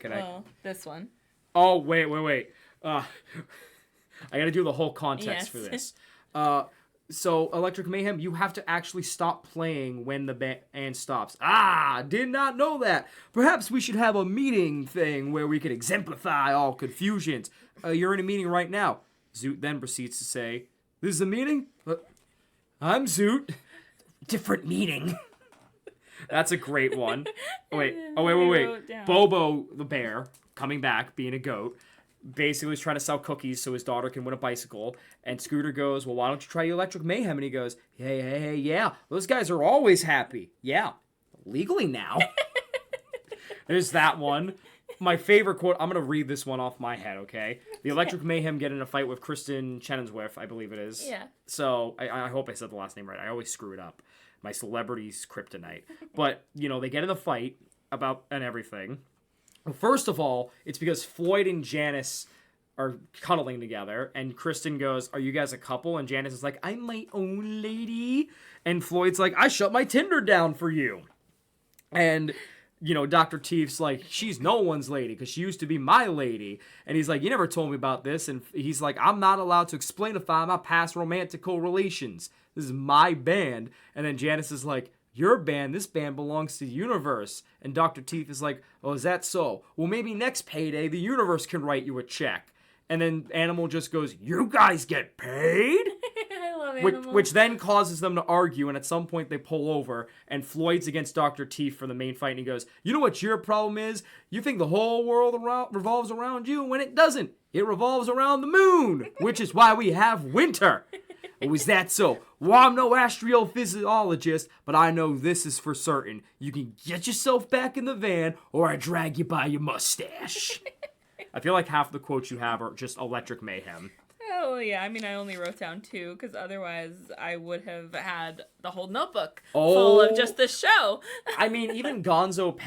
This one. Oh, wait. I gotta do the whole context for this. So, Electric Mayhem, you have to actually stop playing when the band stops. Did not know that. Perhaps we should have a meeting thing where we could exemplify all confusions. You're in a meeting right now. Zoot then proceeds to say, "This is a meeting? I'm Zoot. Different meeting." That's a great one. Wait. Bobo the bear, coming back, being a goat, basically is trying to sell cookies so his daughter can win a bicycle. And Scooter goes, "Well, why don't you try Electric Mayhem?" And he goes, Hey, yeah, those guys are always happy. Yeah, legally now. There's that one. My favorite quote, I'm going to read this one off my head, okay? The Electric Mayhem get in a fight with Kristen Chenoweth, I believe it is. Yeah. So, I hope I said the last name right. I always screw it up. My celebrity's kryptonite. But, they get in a fight and everything. First of all, it's because Floyd and Janice are cuddling together, and Kristen goes, "Are you guys a couple?" And Janice is like, "I'm my own lady." And Floyd's like, "I shut my Tinder down for you." And... Dr. Teef's like, "She's no one's lady because she used to be my lady." And he's like, "You never told me about this." And he's like, "I'm not allowed to explainify my past romantical relations. This is my band." And then Janice is like, "Your band, this band belongs to the universe." And Dr. Teef is like, "Oh, is that so? Well, maybe next payday the universe can write you a check." And then Animal just goes, "You guys get paid?" I love Animal. Which then causes them to argue, and at some point they pull over, and Floyd's against Dr. Teef for the main fight, and he goes, "You know what your problem is? You think the whole world revolves around you, when it doesn't. It revolves around the moon, which is why we have winter." Oh, is that so? Well, I'm no astrophysiologist, but I know this is for certain. You can get yourself back in the van, or I drag you by your mustache. I feel like half the quotes you have are just electric mayhem. Oh, yeah. I mean, I only wrote down 2 because otherwise I would have had the whole notebook full of just the show. I mean, even Gonzo,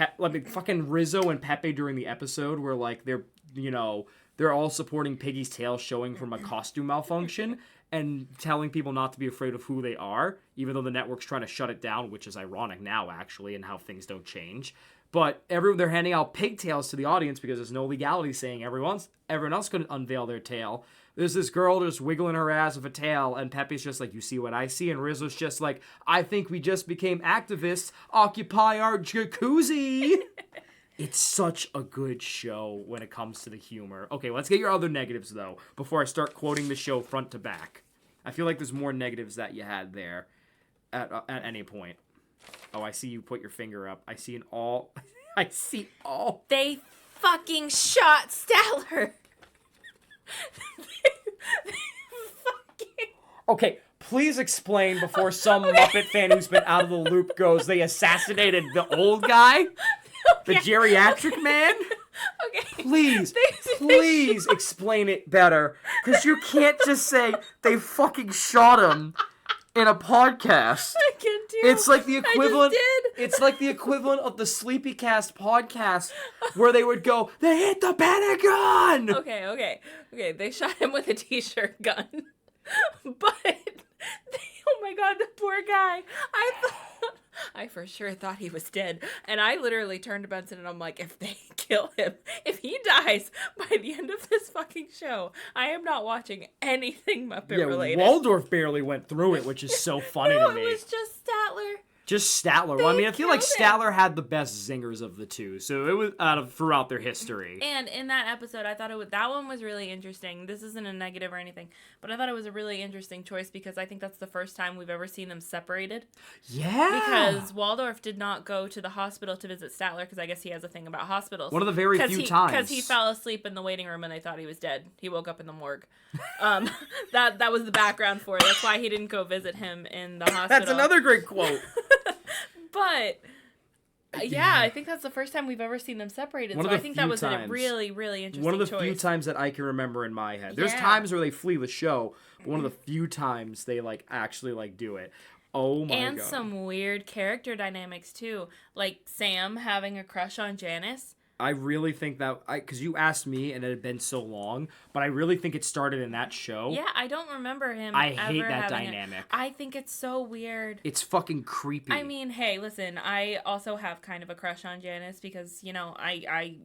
fucking Rizzo and Pepe during the episode where, like, they're all supporting Piggy's tail showing from a costume malfunction and telling people not to be afraid of who they are, even though the network's trying to shut it down, which is ironic now, actually, and how things don't change. But they're handing out pigtails to the audience because there's no legality saying everyone else couldn't unveil their tail. There's this girl just wiggling her ass with a tail, and Pepe's just like, you see what I see? And Rizzo's just like, I think we just became activists. Occupy our jacuzzi. It's such a good show when it comes to the humor. Okay, let's get your other negatives, though, before I start quoting the show front to back. I feel like there's more negatives that you had there at any point. Oh, I see you put your finger up. I see all. They fucking shot Statler. they fucking... Okay, please explain before some Muppet fan who's been out of the loop goes, they assassinated the old guy? The geriatric man? Okay. Please explain it better. Because you can't just say they fucking shot him in a podcast. I can do. It's like the equivalent. I just did. It's like the equivalent of the Sleepycast podcast where they would go, they hit the Pentagon! Okay. They shot him with a t-shirt gun. But, oh my god, the poor guy. I for sure thought he was dead. And I literally turned to Benson and I'm like, if they kill him, if he dies by the end of this fucking show, I am not watching anything Muppet related. Waldorf barely went through it, which is so funny to me. It was just Statler. Just Statler. Well, I mean, I feel like Statler had the best zingers of the two, so it was throughout their history. And in that episode, I thought that one was really interesting. This isn't a negative or anything, but I thought it was a really interesting choice because I think that's the first time we've ever seen them separated. Yeah. Because Waldorf did not go to the hospital to visit Statler because I guess he has a thing about hospitals. One of the very few times. Because he fell asleep in the waiting room and they thought he was dead. He woke up in the morgue. That was the background for it. That's why he didn't go visit him in the hospital. That's another great quote. But, yeah, I think that's the first time we've ever seen them separated. So I think that was a really, really interesting choice. One of the few times that I can remember in my head. There's times where they flee the show, but one of the few times they, actually, do it. Oh, my God. And some weird character dynamics, too. Like Sam having a crush on Janice. I really think that, because you asked me and it had been so long, but I really think it started in that show. Yeah, I don't remember him I hate that dynamic. I think it's so weird. It's fucking creepy. I mean, hey, listen, I also have kind of a crush on Janice because, I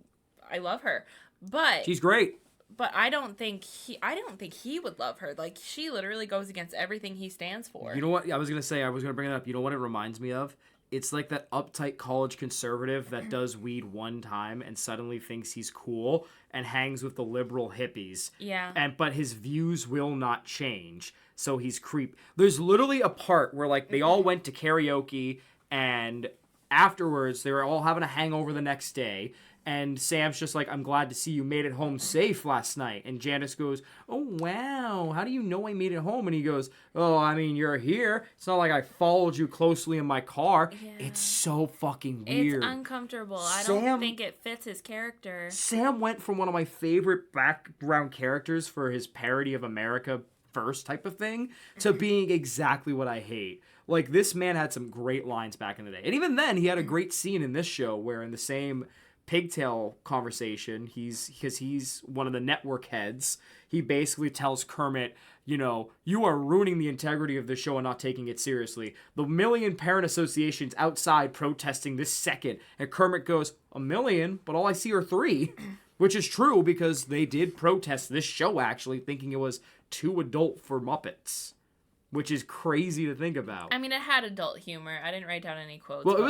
love her. But she's great. But I don't think he would love her. Like, she literally goes against everything he stands for. You know what? I was going to bring it up. You know what it reminds me of? It's like that uptight college conservative that does weed one time and suddenly thinks he's cool and hangs with the liberal hippies. Yeah. But his views will not change, so he's creep. There's literally a part where they all went to karaoke and afterwards they were all having a hangover the next day. And Sam's just like, I'm glad to see you made it home safe last night. And Janice goes, oh, wow, how do you know I made it home? And he goes, oh, I mean, you're here. It's not like I followed you closely in my car. Yeah. It's so fucking weird. It's uncomfortable. I don't think it fits his character. Sam went from one of my favorite background characters for his parody of America First type of thing to being exactly what I hate. Like, this man had some great lines back in the day. And even then, he had a great scene in this show where in the same pigtail conversation, because he's one of the network heads, he basically tells Kermit, you are ruining the integrity of the show and not taking it seriously. The million parent associations outside protesting this second. And Kermit goes, 1,000,000, but all I see are 3. Which is true because they did protest this show actually, thinking it was too adult for Muppets. Which is crazy to think about. I mean, it had adult humor. I didn't write down any quotes. Well, it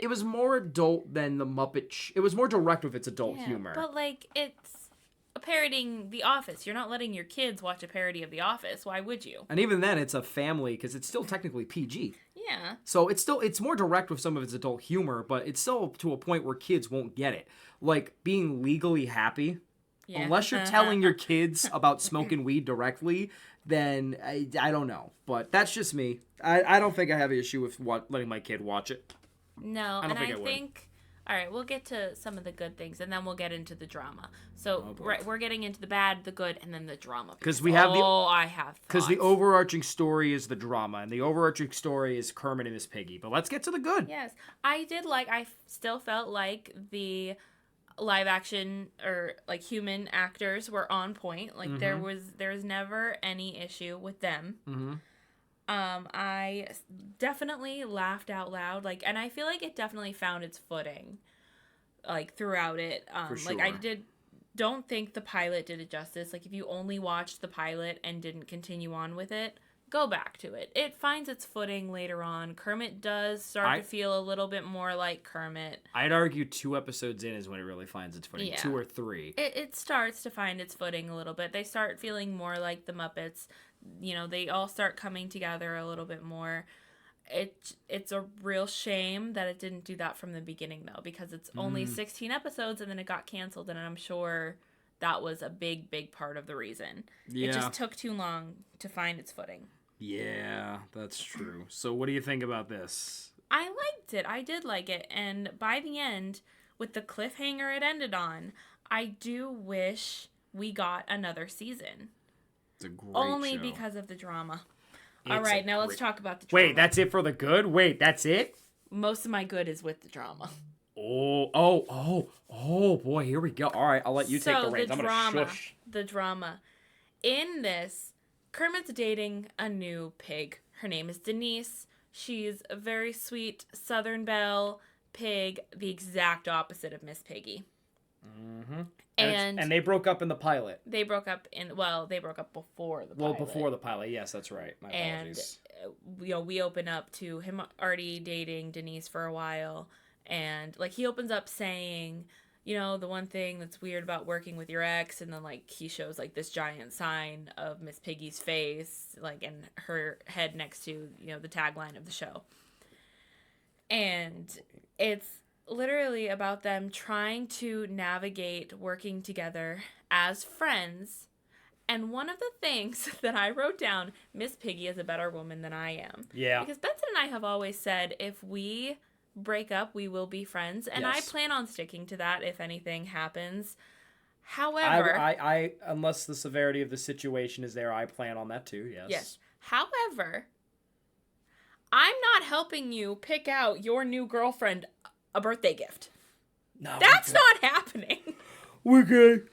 was more adult than the Muppet. It was more direct with its adult humor. But it's a parodying The Office. You're not letting your kids watch a parody of The Office. Why would you? And even then, it's a family because it's still technically PG. Yeah. So it's more direct with some of its adult humor, but it's still to a point where kids won't get it. Like being legally happy. Yeah. Unless you're telling your kids about smoking weed directly, then I don't know. But that's just me. I don't think I have an issue with letting my kid watch it. No, I don't and think I I would. think. All right, we'll get to some of the good things, and then we'll get into the drama. So we're getting into the bad, the good, and then the drama. Because we have I have because the thoughts. overarching story is the drama, and the overarching story is Kermit and Miss Piggy. But let's get to the good. Yes, I still felt like the live action or like human actors were on point. Like there was never any issue with them. Mm-hmm. I definitely laughed out loud, like, and I feel like it definitely found its footing, like throughout it. For sure. Like don't think the pilot did it justice. Like if you only watched the pilot and didn't continue on with it, go back to it. It finds its footing later on. Kermit does start to feel a little bit more like Kermit. I'd argue 2 episodes in is when it really finds its footing. Yeah. 2 or 3. It starts to find its footing a little bit. They start feeling more like the Muppets. You know, they all start coming together a little bit more. It's a real shame that it didn't do that from the beginning, though, because it's only 16 episodes and then it got canceled, and I'm sure that was a big part of the reason. Yeah. It just took too long to find its footing. Yeah, that's true. So what do you think about this? I liked it. I did like it. And by the end, with the cliffhanger it ended on, I do wish we got another season. It's a great Only show. because of the drama. All right, now let's talk about the drama. Wait, that's it for the good? Wait, that's it? Most of my good is with the drama. Oh, boy, here we go. All right, I'll let you take the reins. I'm going to shush. The drama. In this, Kermit's dating a new pig. Her name is Denise. She's a very sweet Southern Belle pig, the exact opposite of Miss Piggy. Mm-hmm. And they broke up in the pilot. They broke up before the pilot. Well, before the pilot, yes, that's right. My apologies. And we open up to him already dating Denise for a while, and like he opens up saying, the one thing that's weird about working with your ex, and then like he shows like this giant sign of Miss Piggy's face, like, and her head next to the tagline of the show, and it's literally about them trying to navigate working together as friends. And one of the things that I wrote down, Miss Piggy is a better woman than I am. Yeah. Because Benson and I have always said, if we break up, we will be friends. And yes. I plan on sticking to that if anything happens. However... I unless the severity of the situation is there, I plan on that too, yes. Yes. However, I'm not helping you pick out your new girlfriend a birthday gift. No, that's not happening. We're good.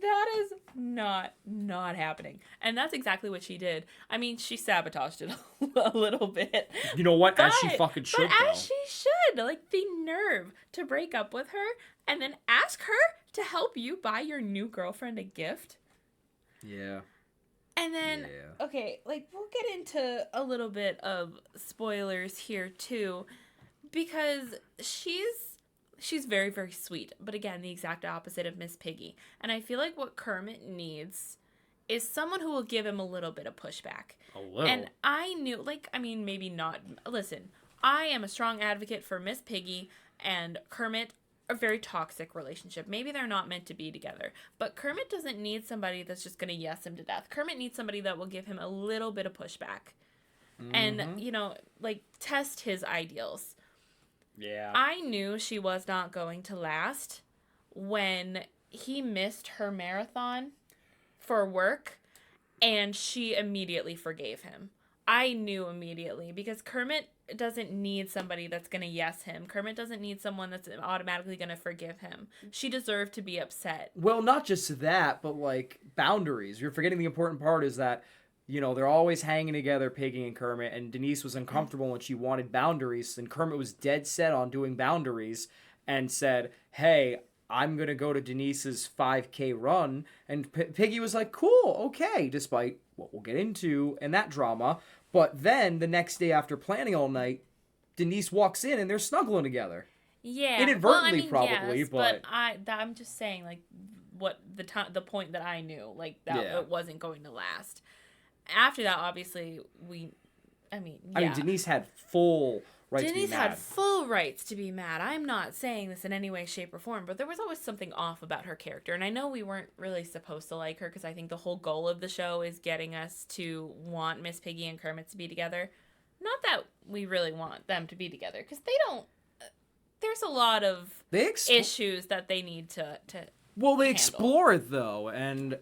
That is not happening. And that's exactly what she did. I mean, she sabotaged it a little bit. You know what? As she fucking should, though. As she should. Like, the nerve to break up with her and then ask her to help you buy your new girlfriend a gift. Yeah. And then, okay, like, we'll get into a little bit of spoilers here, too. Because she's very, very sweet. But again, the exact opposite of Miss Piggy. And I feel like what Kermit needs is someone who will give him a little bit of pushback. A little? And I knew, maybe not. Listen, I am a strong advocate for Miss Piggy and Kermit, a very toxic relationship. Maybe they're not meant to be together. But Kermit doesn't need somebody that's just going to yes him to death. Kermit needs somebody that will give him a little bit of pushback. Mm-hmm. And, test his ideals. Yeah. I knew she was not going to last when he missed her marathon for work and she immediately forgave him. I knew immediately because Kermit doesn't need somebody that's going to yes him. Kermit doesn't need someone that's automatically going to forgive him. She deserved to be upset. Well, not just that, but boundaries. You're forgetting the important part is that they're always hanging together, Piggy and Kermit, and Denise was uncomfortable when she wanted boundaries, and Kermit was dead set on doing boundaries and said, hey, I'm going to go to Denise's 5K run, and Piggy was like, cool, okay, despite what we'll get into in that drama, but then the next day after planning all night, Denise walks in and they're snuggling together. Yeah. Inadvertently, probably, yes, but I'm just saying, what the point that I knew, it wasn't going to last. After that, obviously, we I mean, yeah. I mean, Denise had full rights to be Denise mad. had full rights to be mad. I'm not saying this in any way, shape, or form, but there was always something off about her character. And I know we weren't really supposed to like her because I think the whole goal of the show is getting us to want Miss Piggy and Kermit to be together. Not that we really want them to be together because they don't. There's a lot of issues that they need to Well, they handle. explore it, though. And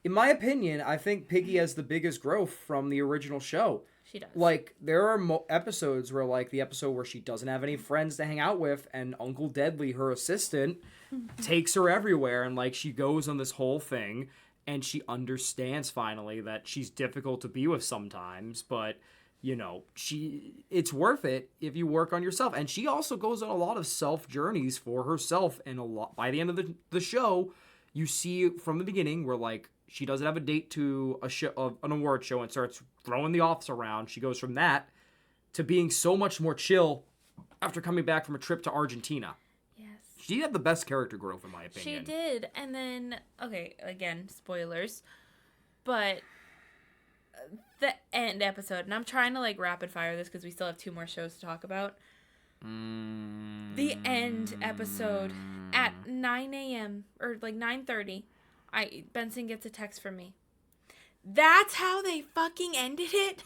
in my opinion, I think Piggy has the biggest growth from the original show. She does. Like, there are episodes where, like, the episode where she doesn't have any friends to hang out with, and Uncle Deadly, her assistant, takes her everywhere, and, like, she goes on this whole thing, and she understands, finally, that she's difficult to be with sometimes, but, you know, it's worth it if you work on yourself. And she also goes on a lot of self-journeys for herself, and by the end of the show, you see from the beginning where, like, she doesn't have a date to an award show and starts throwing the office around. She goes from that to being so much more chill after coming back from a trip to Argentina. Yes. She had the best character growth, in my opinion. She did. And then, okay, again, spoilers, but the end episode, and I'm trying to, like, rapid fire this because we still have 2 more shows to talk about. The end episode at 9 a.m. or, like, 9:30. Benson gets a text from me. That's how they fucking ended it?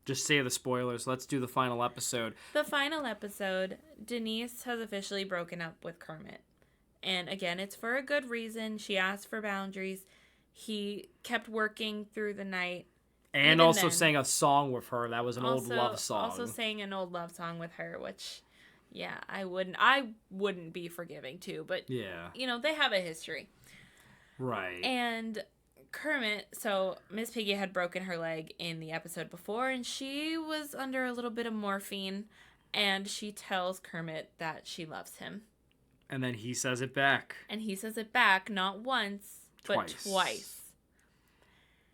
Just say the spoilers. Let's do the final episode. The final episode, Denise has officially broken up with Kermit. And again, it's for a good reason. She asked for boundaries. He kept working through the night. And also sang a song with her. That was an old love song. Also sang an old love song with her, which, yeah, I wouldn't be forgiving too. But, yeah, you know, they have a history. Right. And Kermit, so Miss Piggy had broken her leg in the episode before, and she was under a little bit of morphine, and she tells Kermit that she loves him. And then he says it back. And he says it back, not once, but twice.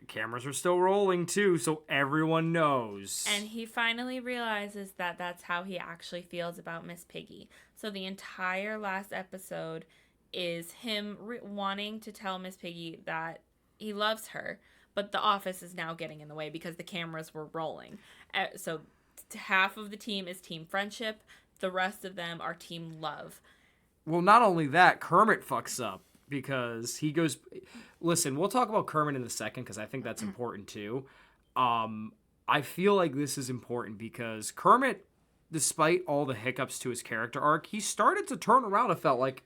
Cameras are still rolling, too, so everyone knows. And he finally realizes that that's how he actually feels about Miss Piggy. So the entire last episode is him wanting to tell Miss Piggy that he loves her, but the office is now getting in the way because the cameras were rolling. So half of the team is team friendship, the rest of them are team love. Well, not only that, Kermit fucks up because he goes... Listen, we'll talk about Kermit in a second because I think that's important too. I feel like this is important because Kermit, despite all the hiccups to his character arc, he started to turn around, it felt like,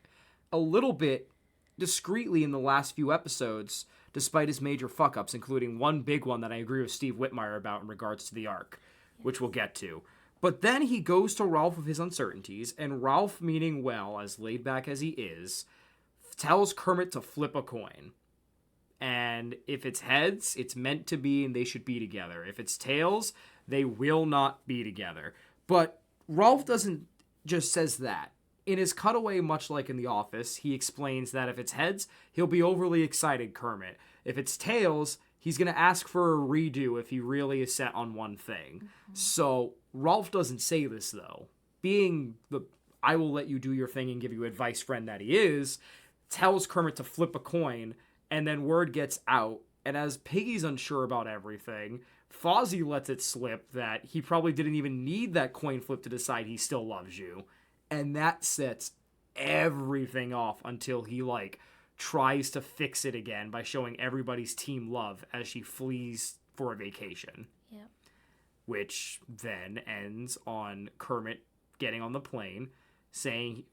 a little bit discreetly in the last few episodes, despite his major fuck-ups, including one big one that I agree with Steve Whitmire about in regards to the arc, which we'll get to. But then he goes to Ralph with his uncertainties, and Ralph, meaning well, as laid back as he is, tells Kermit to flip a coin. And if it's heads, it's meant to be and they should be together. If it's tails, they will not be together. But Ralph doesn't just says that. In his cutaway, much like in The Office, he explains that if it's heads, he'll be overly excited, Kermit. If it's tails, he's going to ask for a redo if he really is set on one thing. Mm-hmm. So Ralph doesn't say this, though. Being the I will let you do your thing and give you advice friend that he is, tells Kermit to flip a coin, and then word gets out. And as Piggy's unsure about everything, Fozzie lets it slip that he probably didn't even need that coin flip to decide he still loves you. And that sets everything off until he, like, tries to fix it again by showing everybody's team love as she flees for a vacation. Yep. Which then ends on Kermit getting on the plane, saying,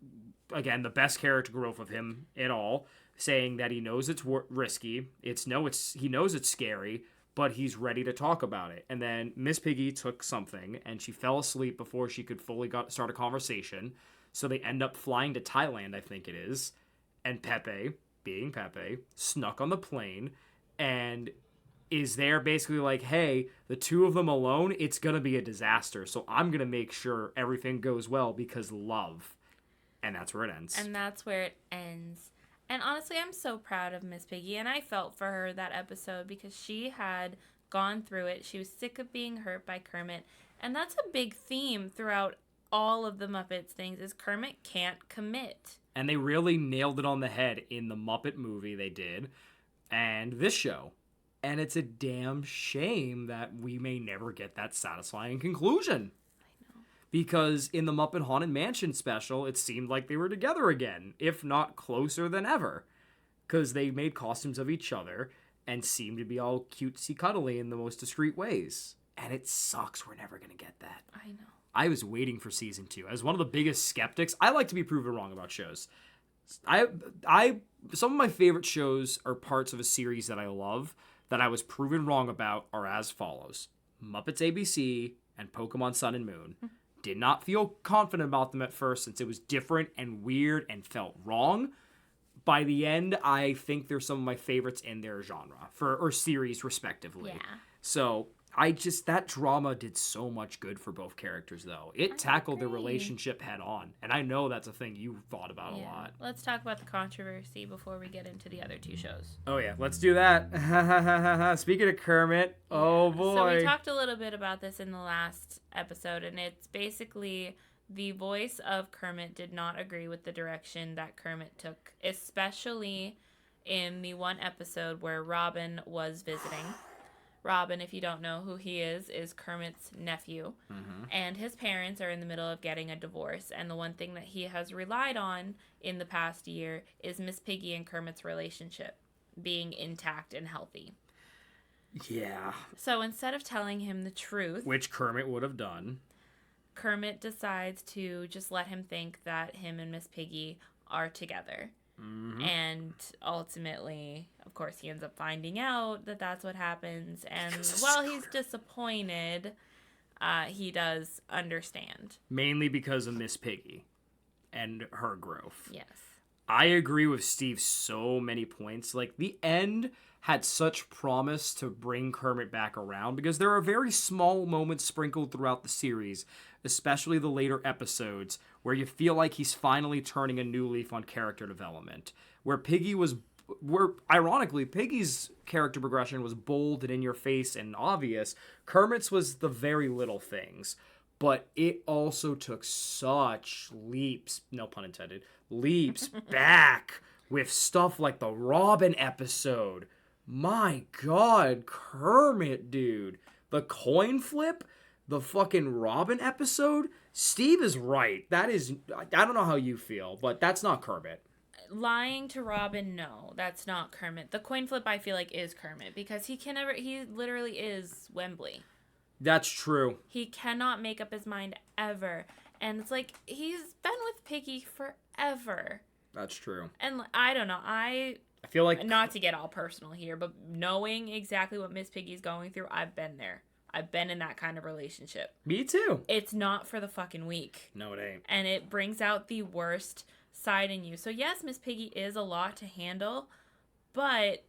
again, the best character growth of him at all, saying that he knows it's risky, he knows it's scary, but he's ready to talk about it. And then Miss Piggy took something, and she fell asleep before she could fully start a conversation. So they end up flying to Thailand, I think it is. And Pepe, being Pepe, snuck on the plane and is there basically like, hey, the two of them alone, it's going to be a disaster. So I'm going to make sure everything goes well because love. And that's where it ends. And that's where it ends. And honestly, I'm so proud of Miss Piggy, and I felt for her that episode because she had gone through it. She was sick of being hurt by Kermit, and that's a big theme throughout all of the Muppets things is Kermit can't commit. And they really nailed it on the head in the Muppet movie they did, and this show. And it's a damn shame that we may never get that satisfying conclusion. I know. Because in the Muppet Haunted Mansion special, it seemed like they were together again, if not closer than ever. Because they made costumes of each other and seemed to be all cutesy cuddly in the most discreet ways. And it sucks we're never going to get that. I know. I was waiting for season 2. As one of the biggest skeptics, I like to be proven wrong about shows. Some of my favorite shows are parts of a series that I love that I was proven wrong about are as follows. Muppets ABC and Pokemon Sun and Moon. Did not feel confident about them at first since it was different and weird and felt wrong. By the end, I think they're some of my favorites in their genre or series respectively. Yeah. So that drama did so much good for both characters, though. It tackled their relationship head on. And I know that's a thing you've thought about a lot. Let's talk about the controversy before we get into the other 2 shows. Oh, yeah. Let's do that. Speaking of Kermit, oh, boy. So we talked a little bit about this in the last episode, and it's basically the voice of Kermit did not agree with the direction that Kermit took, especially in the one episode where Robin was visiting. Robin, if you don't know who he is Kermit's nephew. Mm-hmm. And his parents are in the middle of getting a divorce. And the one thing that he has relied on in the past year is Miss Piggy and Kermit's relationship being intact and healthy. Yeah. So instead of telling him the truth, which Kermit would have done, Kermit decides to just let him think that him and Miss Piggy are together. Mm-hmm. And ultimately, of course, he ends up finding out that that's what happens. And while he's disappointed, he does understand. Mainly because of Miss Piggy and her growth. Yes. I agree with Steve so many points. Like, the end had such promise to bring Kermit back around because there are very small moments sprinkled throughout the series, especially the later episodes, where you feel like he's finally turning a new leaf on character development. Ironically, Piggy's character progression was bold and in your face and obvious. Kermit's was the very little things. But it also took such leaps, no pun intended, leaps back with stuff like the Robin episode. My God, Kermit, dude. The coin flip, the fucking Robin episode. Steve is right. I don't know how you feel, but that's not Kermit. Lying to Robin, no, that's not Kermit. The coin flip, I feel like, is Kermit because he literally is Wembley. That's true. He cannot make up his mind ever. And it's like, he's been with Piggy forever. That's true. And I don't know, I feel like, not to get all personal here, but knowing exactly what Miss Piggy's going through, I've been there. I've been in that kind of relationship. Me too. It's not for the fucking weak. No, it ain't. And it brings out the worst side in you. So yes, Miss Piggy is a lot to handle, but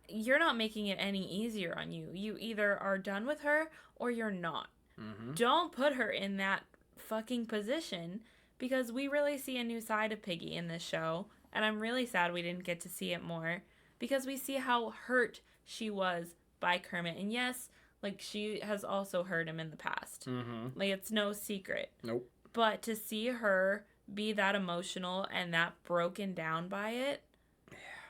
you're not making it any easier on you. You either are done with her or you're not. Mm-hmm. Don't put her in that fucking position because we really see a new side of Piggy in this show. And I'm really sad we didn't get to see it more because we see how hurt she was by Kermit. And yes, like, she has also hurt him in the past. Mm-hmm. Like, it's no secret. Nope. But to see her be that emotional and that broken down by it,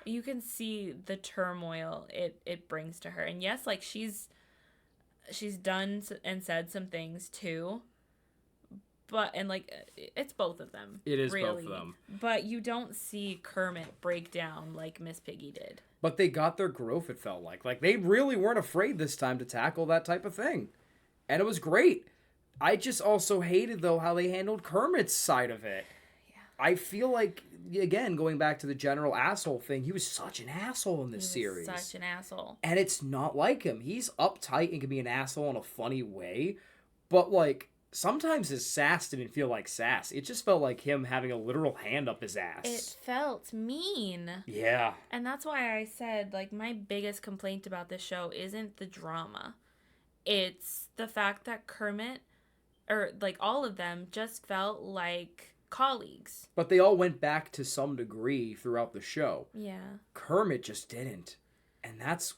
you can see the turmoil it brings to her. And yes, like, she's done and said some things too. And like, it's both of them. It is really. Both of them. But you don't see Kermit break down like Miss Piggy did. But they got their growth, it felt like. Like, they really weren't afraid this time to tackle that type of thing. And it was great. I just also hated, though, how they handled Kermit's side of it. Yeah. I feel like, again, going back to the general asshole thing, he was such an asshole in this series. Such an asshole. And it's not like him. He's uptight and can be an asshole in a funny way. But, like, sometimes his sass didn't feel like sass. It just felt like him having a literal hand up his ass. It felt mean. Yeah. And that's why I said, like, my biggest complaint about this show isn't the drama. It's the fact that Kermit, or, like, all of them just felt like colleagues. But they all went back to some degree throughout the show. Yeah. Kermit just didn't. And that's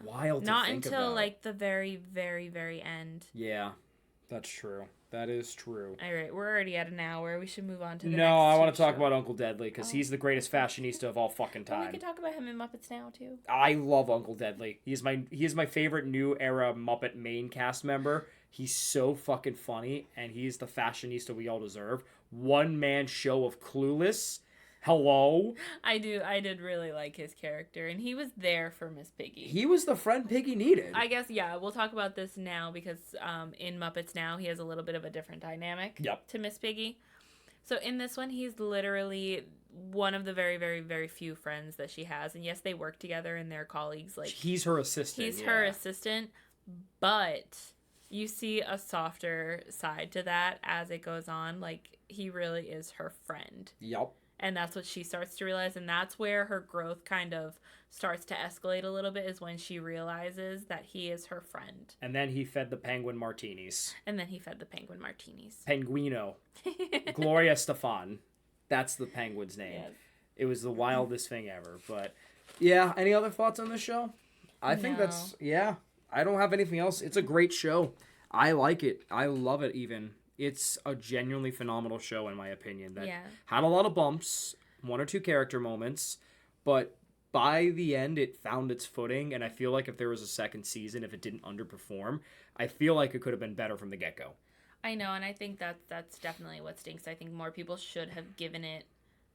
wild to think about. Not until, like, the very, very, very end. Yeah. That's true. That is true. All right, we're already at an hour. We should move on to the No, next I want to talk show. about Uncle Deadly because he's the greatest fashionista of all fucking Well, we time. could talk about him in Muppets Now too. I love Uncle Deadly. He is my favorite new era Muppet main cast member. He's so fucking funny, and he's the fashionista we all deserve. One man show of Clueless. Hello. I did really like his character, and he was there for Miss Piggy. He was the friend Piggy needed. I guess, yeah, we'll talk about this now because in Muppets Now, he has a little bit of a different dynamic to Miss Piggy. So in this one, he's literally one of the very, very, very few friends that she has. And yes, they work together and they're colleagues. Like he's her assistant. He's her assistant, but you see a softer side to that as it goes on. Like, he really is her friend. Yep. And that's what she starts to realize. And that's where her growth kind of starts to escalate a little bit, is when she realizes that he is her friend. And then he fed the penguin martinis. Penguino. Gloria Stefan. That's the penguin's name. Yes. It was the wildest thing ever. But, yeah, any other thoughts on this show? I think I don't have anything else. It's a great show. I like it. I love it even. It's a genuinely phenomenal show, in my opinion, that had a lot of bumps, one or two character moments, but by the end, it found its footing, and I feel like if there was a second season, if it didn't underperform, I feel like it could have been better from the get-go. I know, and I think that's definitely what stinks. I think more people should have given it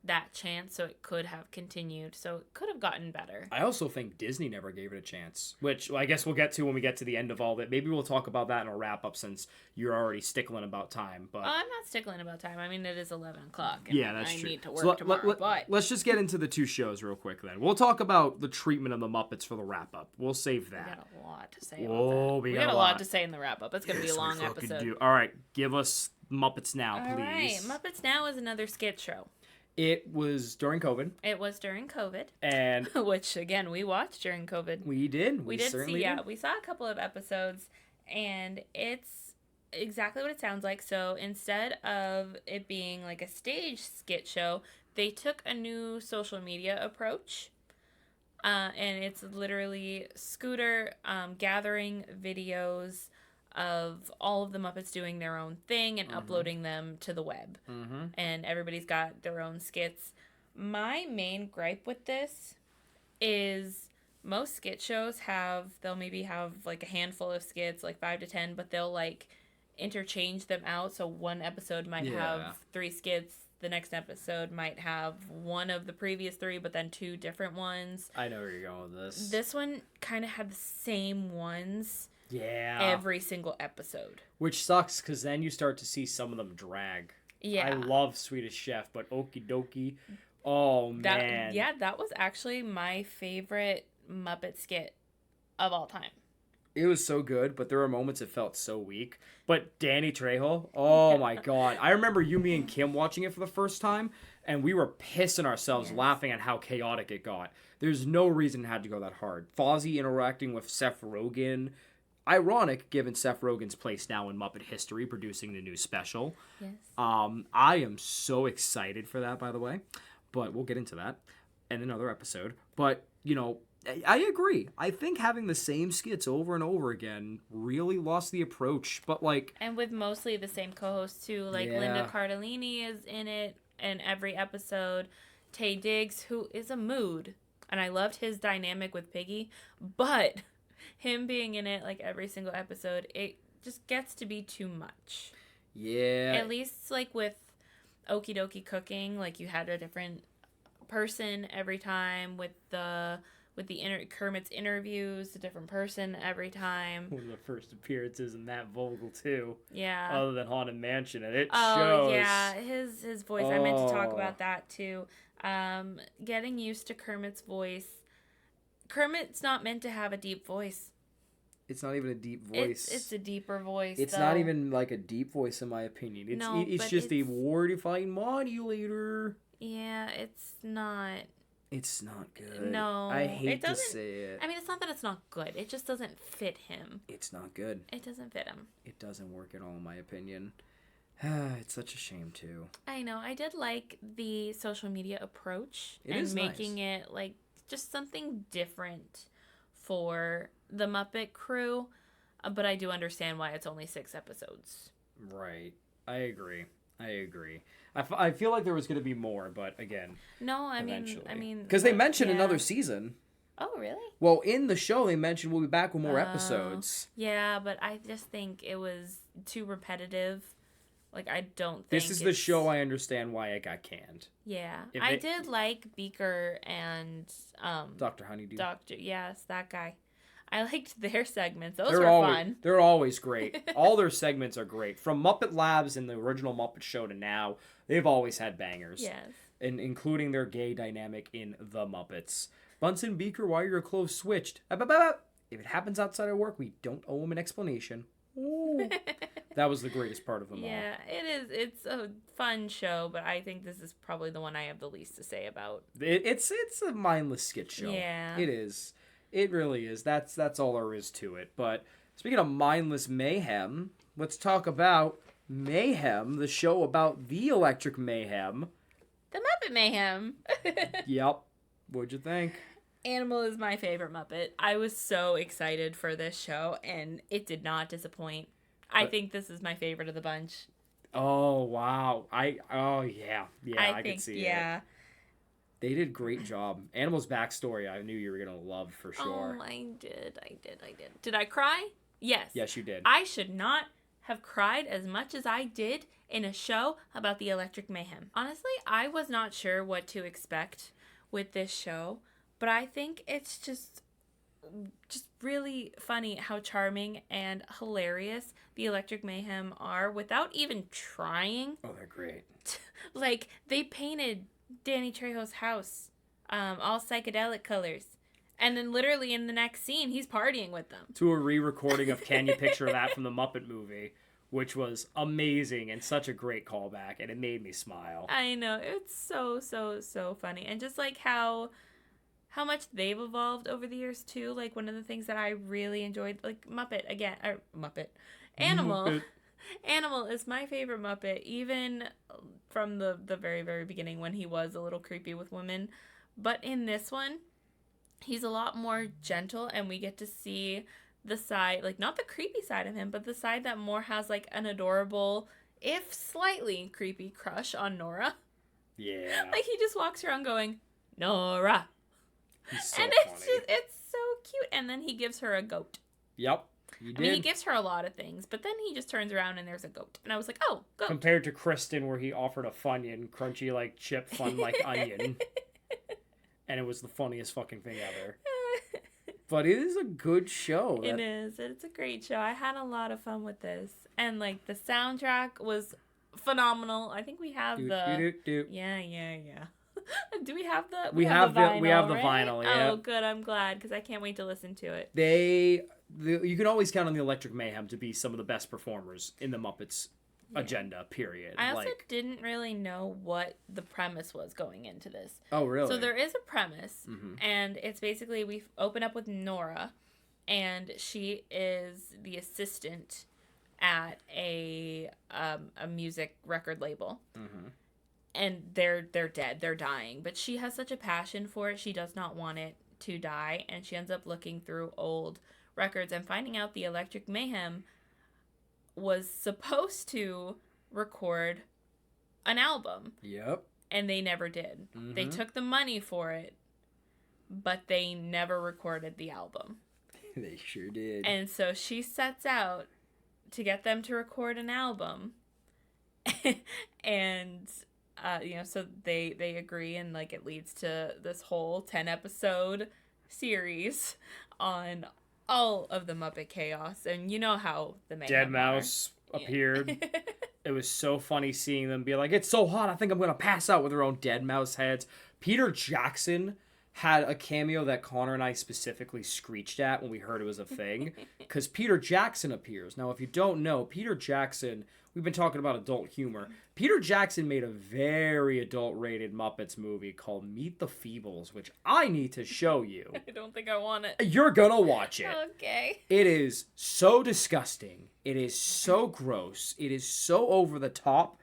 that chance so it could have continued, so it could have gotten better. I also think Disney never gave it a chance, which I guess we'll get to when we get to the end of all that. Maybe we'll talk about that in a wrap-up since you're already stickling about time. But I'm not stickling about time. I mean, it is 11 o'clock. Yeah, that's true. I need to work tomorrow, but... Let's just get into the two shows real quick then. We'll talk about the treatment of the Muppets for the wrap-up. We'll save that. We got a lot to say about that. We got a lot to say in the wrap-up. It's going to be a long episode. All right, give us Muppets Now, please. All right, Muppets Now is another skit show. It was during COVID. And which, again, we watched during COVID. We did. We did see, we saw a couple of episodes, and it's exactly what it sounds like. So instead of it being like a stage skit show, they took a new social media approach. And it's literally Scooter gathering videos of all of the Muppets doing their own thing and uploading them to the web. And everybody's got their own skits. My main gripe with this is most skit shows they'll maybe have like a handful of skits, like 5 to 10, but they'll like interchange them out. So one episode might have 3 skits. The next episode might have one of the previous 3, but then 2 different ones. I know where you're going with this. This one kind of had the same ones. Yeah. Every single episode. Which sucks, because then you start to see some of them drag. Yeah. I love Swedish Chef, but Okie Dokie. Oh, man. That was actually my favorite Muppet skit of all time. It was so good, but there were moments it felt so weak. But Danny Trejo, oh my God. I remember you, me, and Kim watching it for the first time, and we were pissing ourselves laughing at how chaotic it got. There's no reason it had to go that hard. Fozzie interacting with Seth Rogen. Ironic, given Seth Rogen's place now in Muppet history, producing the new special. Yes. I am so excited for that, by the way. But we'll get into that in another episode. But, you know, I agree. I think having the same skits over and over again really lost the approach. But, like... And with mostly the same co-hosts, too. Like, Linda Cardellini is in it in every episode. Tay Diggs, who is a mood. And I loved his dynamic with Piggy. But... him being in it, like, every single episode, it just gets to be too much. Yeah. At least, like, with Okie Dokie Cooking, like, you had a different person every time. With Kermit's interviews, a different person every time. One of the first appearances in that vocal, too. Yeah. Other than Haunted Mansion, and it shows. Oh, yeah. His voice. I meant to talk about that, too. Getting used to Kermit's voice. Kermit's not meant to have a deep voice. It's not even a deep voice. It's a deeper voice. It's not even like a deep voice, in my opinion. It's just a word-defying modulator. Yeah, it's not. It's not good. No. I hate to say it. I mean, it's not that it's not good. It just doesn't fit him. It's not good. It doesn't fit him. It doesn't work at all, in my opinion. It's such a shame, too. I know. I did like the social media approach. It is making it, like, just something different for the Muppet crew. but I do understand why it's only 6 episodes. Right. I agree. I feel like there was going to be more, but again, No, I eventually. mean, Because they mentioned yeah. another season. Oh, really? Well, in the show, they mentioned we'll be back with more episodes. Yeah, but I just think it was too repetitive. Like, I don't think This is the show I understand why it got canned. Yeah. I did like Beaker and Dr. Honeydew. Yes, that guy. I liked their segments. Those They're were fun. They're always great. All their segments are great. From Muppet Labs and the original Muppet Show to now, they've always had bangers. Yes. And including their gay dynamic in The Muppets. Bunsen, Beaker, why are your clothes switched? If it happens outside of work, we don't owe him an explanation. Ooh. That was the greatest part of them all. Yeah, it is. It's a fun show, but I think this is probably the one I have the least to say about. It's a mindless skit show. Yeah. It is. It really is. That's all there is to it. But speaking of mindless mayhem, let's talk about Mayhem, the show about the Electric Mayhem. The Muppet Mayhem. Yep. What'd you think? Animal is my favorite Muppet. I was so excited for this show, and it did not disappoint. I think this is my favorite of the bunch. Oh, wow. I can see it. They did a great job. Animal's backstory, I knew you were going to love for sure. Oh, I did. Did I cry? Yes. Yes, you did. I should not have cried as much as I did in a show about the Electric Mayhem. Honestly, I was not sure what to expect with this show, but I think it's just really funny how charming and hilarious the Electric Mayhem are without even trying. Oh, they're great. Like, they painted Danny Trejo's house all psychedelic colors. And then literally in the next scene, he's partying with them. To a re-recording of Can You Picture That from the Muppet movie, which was amazing and such a great callback, and it made me smile. I know. It's so funny. And just like how much they've evolved over the years too. Like, one of the things that I really enjoyed, like Animal. Animal is my favorite Muppet, even from the very, very beginning when he was a little creepy with women. But in this one, he's a lot more gentle, and we get to see the side, like, not the creepy side of him, but the side that more has, like, an adorable, if slightly creepy, crush on Nora. Yeah. Like, he just walks around going, Nora. He's so and funny. It's so cute. And then he gives her a goat. Yep. He did. I mean, he gives her a lot of things, but then he just turns around and there's a goat. And I was like, oh, goat. Compared to Kristen, where he offered a Funyun, crunchy like chip, fun like onion. And it was the funniest fucking thing ever. But it is a good show. It is. It's a great show. I had a lot of fun with this. And, like, the soundtrack was phenomenal. I think we have Yeah. Do we have the We have the right? vinyl, yeah. Oh, good. I'm glad, because I can't wait to listen to it. You can always count on the Electric Mayhem to be some of the best performers in the Muppets agenda, period. I also didn't really know what the premise was going into this. Oh, really? So there is a premise, and it's basically we open up with Nora, and she is the assistant at a music record label. And they're dead, they're dying, but she has such a passion for it, she does not want it to die, and she ends up looking through old records and finding out the Electric Mayhem was supposed to record an album. Yep. And they never did. They took the money for it, but they never recorded the album. They sure did. And so she sets out to get them to record an album. And so they agree, and like it leads to this whole 10-episode series on all of the Muppet chaos, and you know how the Dead Mouse appeared. It was so funny seeing them be like, "It's so hot, I think I'm gonna pass out," with their own dead mouse heads. Peter Jackson had a cameo that Connor and I specifically screeched at when we heard it was a thing, because Peter Jackson appears. Now, if you don't know, Peter Jackson, we've been talking about adult humor. Peter Jackson made a very adult-rated Muppets movie called Meet the Feebles, which I need to show you. I don't think I want it. You're gonna watch it. Okay. It is so disgusting. It is so gross. It is so over the top.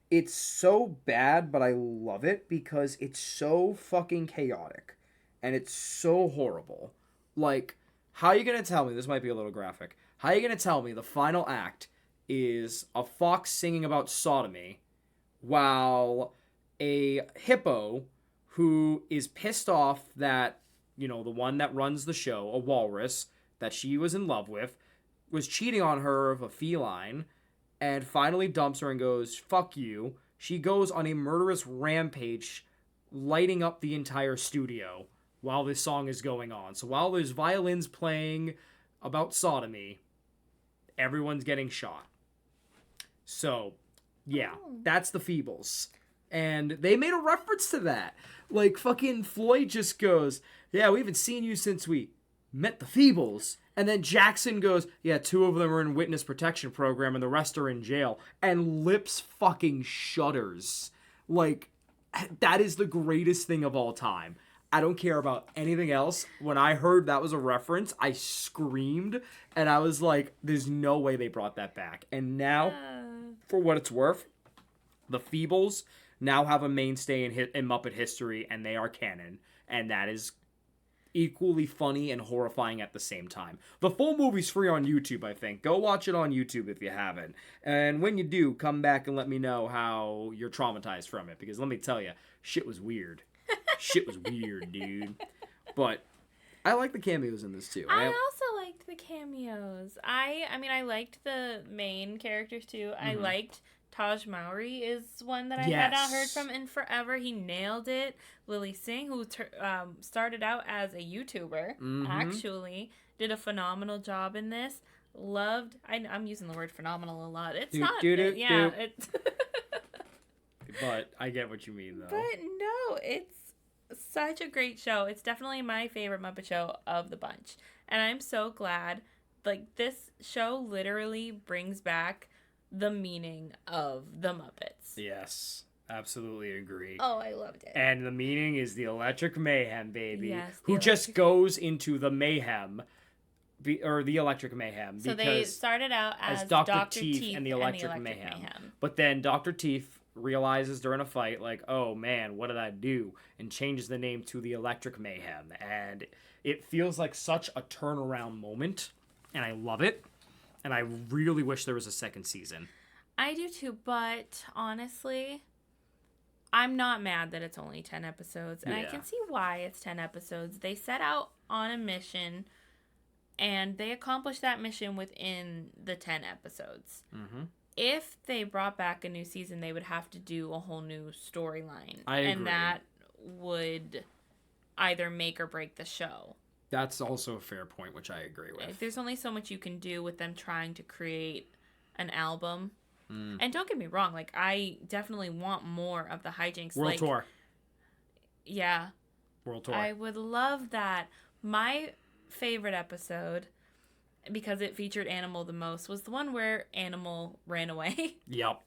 It's so bad, but I love it because it's so fucking chaotic. And it's so horrible. Like, How are you gonna tell me? This might be a little graphic. How are you gonna tell me the final act is a fox singing about sodomy, while a hippo who is pissed off that, the one that runs the show, a walrus that she was in love with, was cheating on her with a feline, and finally dumps her and goes, fuck you. She goes on a murderous rampage, lighting up the entire studio while this song is going on. So while there's violins playing about sodomy, everyone's getting shot. So, yeah, that's the Feebles. And they made a reference to that. Like, fucking Floyd just goes, yeah, we haven't seen you since we met the Feebles. And then Jackson goes, yeah, 2 of them are in witness protection program and the rest are in jail. And Lips fucking shudders. Like, that is the greatest thing of all time. I don't care about anything else. When I heard that was a reference, I screamed, and I was like, there's no way they brought that back. And now, for what it's worth, the Feebles now have a mainstay in Muppet history, and they are canon, and that is equally funny and horrifying at the same time. The full movie's free on YouTube, I think. Go watch it on YouTube if you haven't. And when you do, come back and let me know how you're traumatized from it, because let me tell you, shit was weird. Shit was weird, dude. But I like the cameos in this too. I also liked the cameos. I mean, I liked the main characters too. I liked Taj Mowry is one that I had not heard from in forever. He nailed it. Lily Singh, who started out as a YouTuber, actually did a phenomenal job in this. Loved. I'm using the word phenomenal a lot. It's it's. But I get what you mean, though. But no, it's such a great show. It's definitely my favorite Muppet show of the bunch. And I'm so glad. Like, this show literally brings back the meaning of the Muppets. Yes, absolutely agree. Oh, I loved it. And the meaning is the Electric Mayhem, baby. Yes, who just goes into the mayhem, or the Electric Mayhem. So they started out as Dr. Teeth and the Electric Mayhem. But then Dr. Teeth realizes during a fight, like, oh man, what did I do? And changes the name to the Electric Mayhem. And it feels like such a turnaround moment. And I love it. And I really wish there was a second season. I do too, but honestly, I'm not mad that it's only 10 episodes. And I can see why it's 10 episodes. They set out on a mission, and they accomplished that mission within the 10 episodes. Mm-hmm. If they brought back a new season, they would have to do a whole new storyline. I agree. And that would either make or break the show. That's also a fair point, which I agree with. There's only so much you can do with them trying to create an album. And don't get me wrong, like, I definitely want more of the hijinks. World tour. Yeah. World tour. I would love that. My favorite episode, because it featured Animal the most, was the one where Animal ran away. Yep.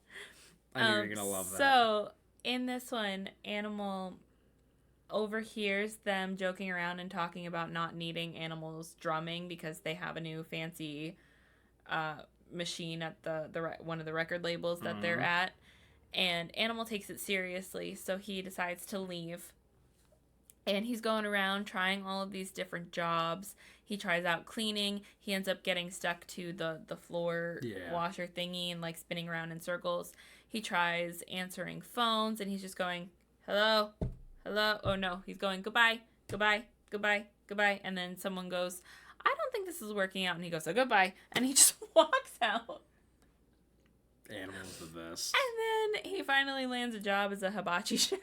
I knew you were going to love that. So, in this one, Animal overhears them joking around and talking about not needing Animal's drumming because they have a new fancy machine at the one of the record labels that they're at. And Animal takes it seriously, so he decides to leave. And he's going around trying all of these different jobs. He tries out cleaning. He ends up getting stuck to the floor washer thingy and, like, spinning around in circles. He tries answering phones, and he's just going, hello, hello. Oh, no, he's going, goodbye, goodbye, goodbye, goodbye. And then someone goes, I don't think this is working out. And he goes, oh, goodbye. And he just walks out. Animal's the best. And then he finally lands a job as a hibachi chef.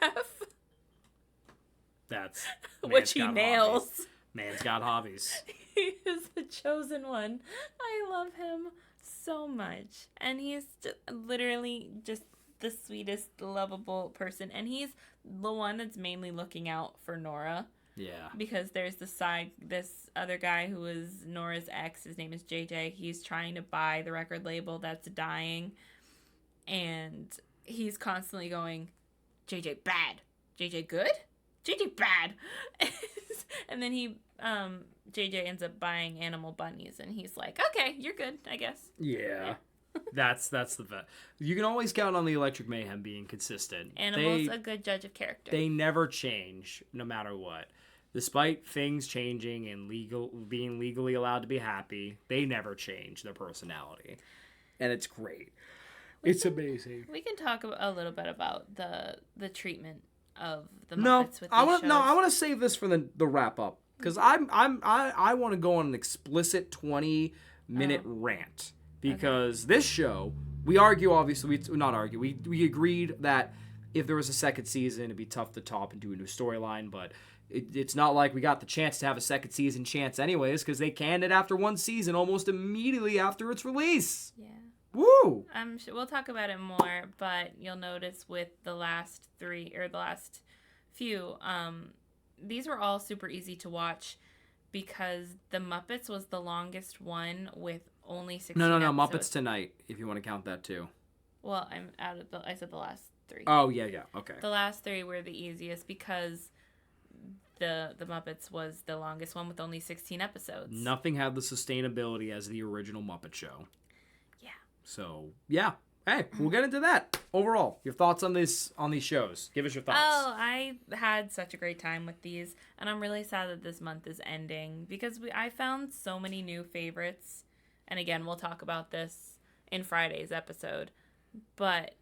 That's which he nails. Hobbies. Man's got hobbies. He is the chosen one. I love him so much. And he's just literally just the sweetest, lovable person. And he's the one that's mainly looking out for Nora. Yeah. Because there's this other guy who is Nora's ex. His name is JJ. He's trying to buy the record label that's dying. And he's constantly going, JJ bad. JJ good? JJ bad. And then JJ ends up buying Animal bunnies, and he's like, okay, you're good, I guess. Yeah. That's the best. You can always count on the Electric Mayhem being consistent. Animal's a good judge of character. They never change, no matter what. Despite things changing and being legally allowed to be happy, they never change their personality. And it's great. It's amazing. We can talk a little bit about the treatment of the No, Muppets with I these want shows. I want to save this for the wrap up because I want to go on an explicit 20-minute rant because this show we argue obviously we agreed that if there was a second season it'd be tough to top and do a new storyline, but it's not like we got the chance to have a second season chance anyways because they canned it after one season almost immediately after its release. Yeah. Woo! I'm sure we'll talk about it more, but you'll notice with the last few, these were all super easy to watch because the Muppets was the longest one with only 16 No, episodes. Muppets Tonight, if you want to count that too. Well, I said the last 3. Oh, yeah, okay. The last 3 were the easiest because the Muppets was the longest one with only 16 episodes. Nothing had the sustainability as the original Muppet Show. Yeah. So, yeah. Hey, we'll get into that. Overall, your thoughts on these shows. Give us your thoughts. Oh, I had such a great time with these, and I'm really sad that this month is ending because I found so many new favorites. And again, we'll talk about this in Friday's episode. But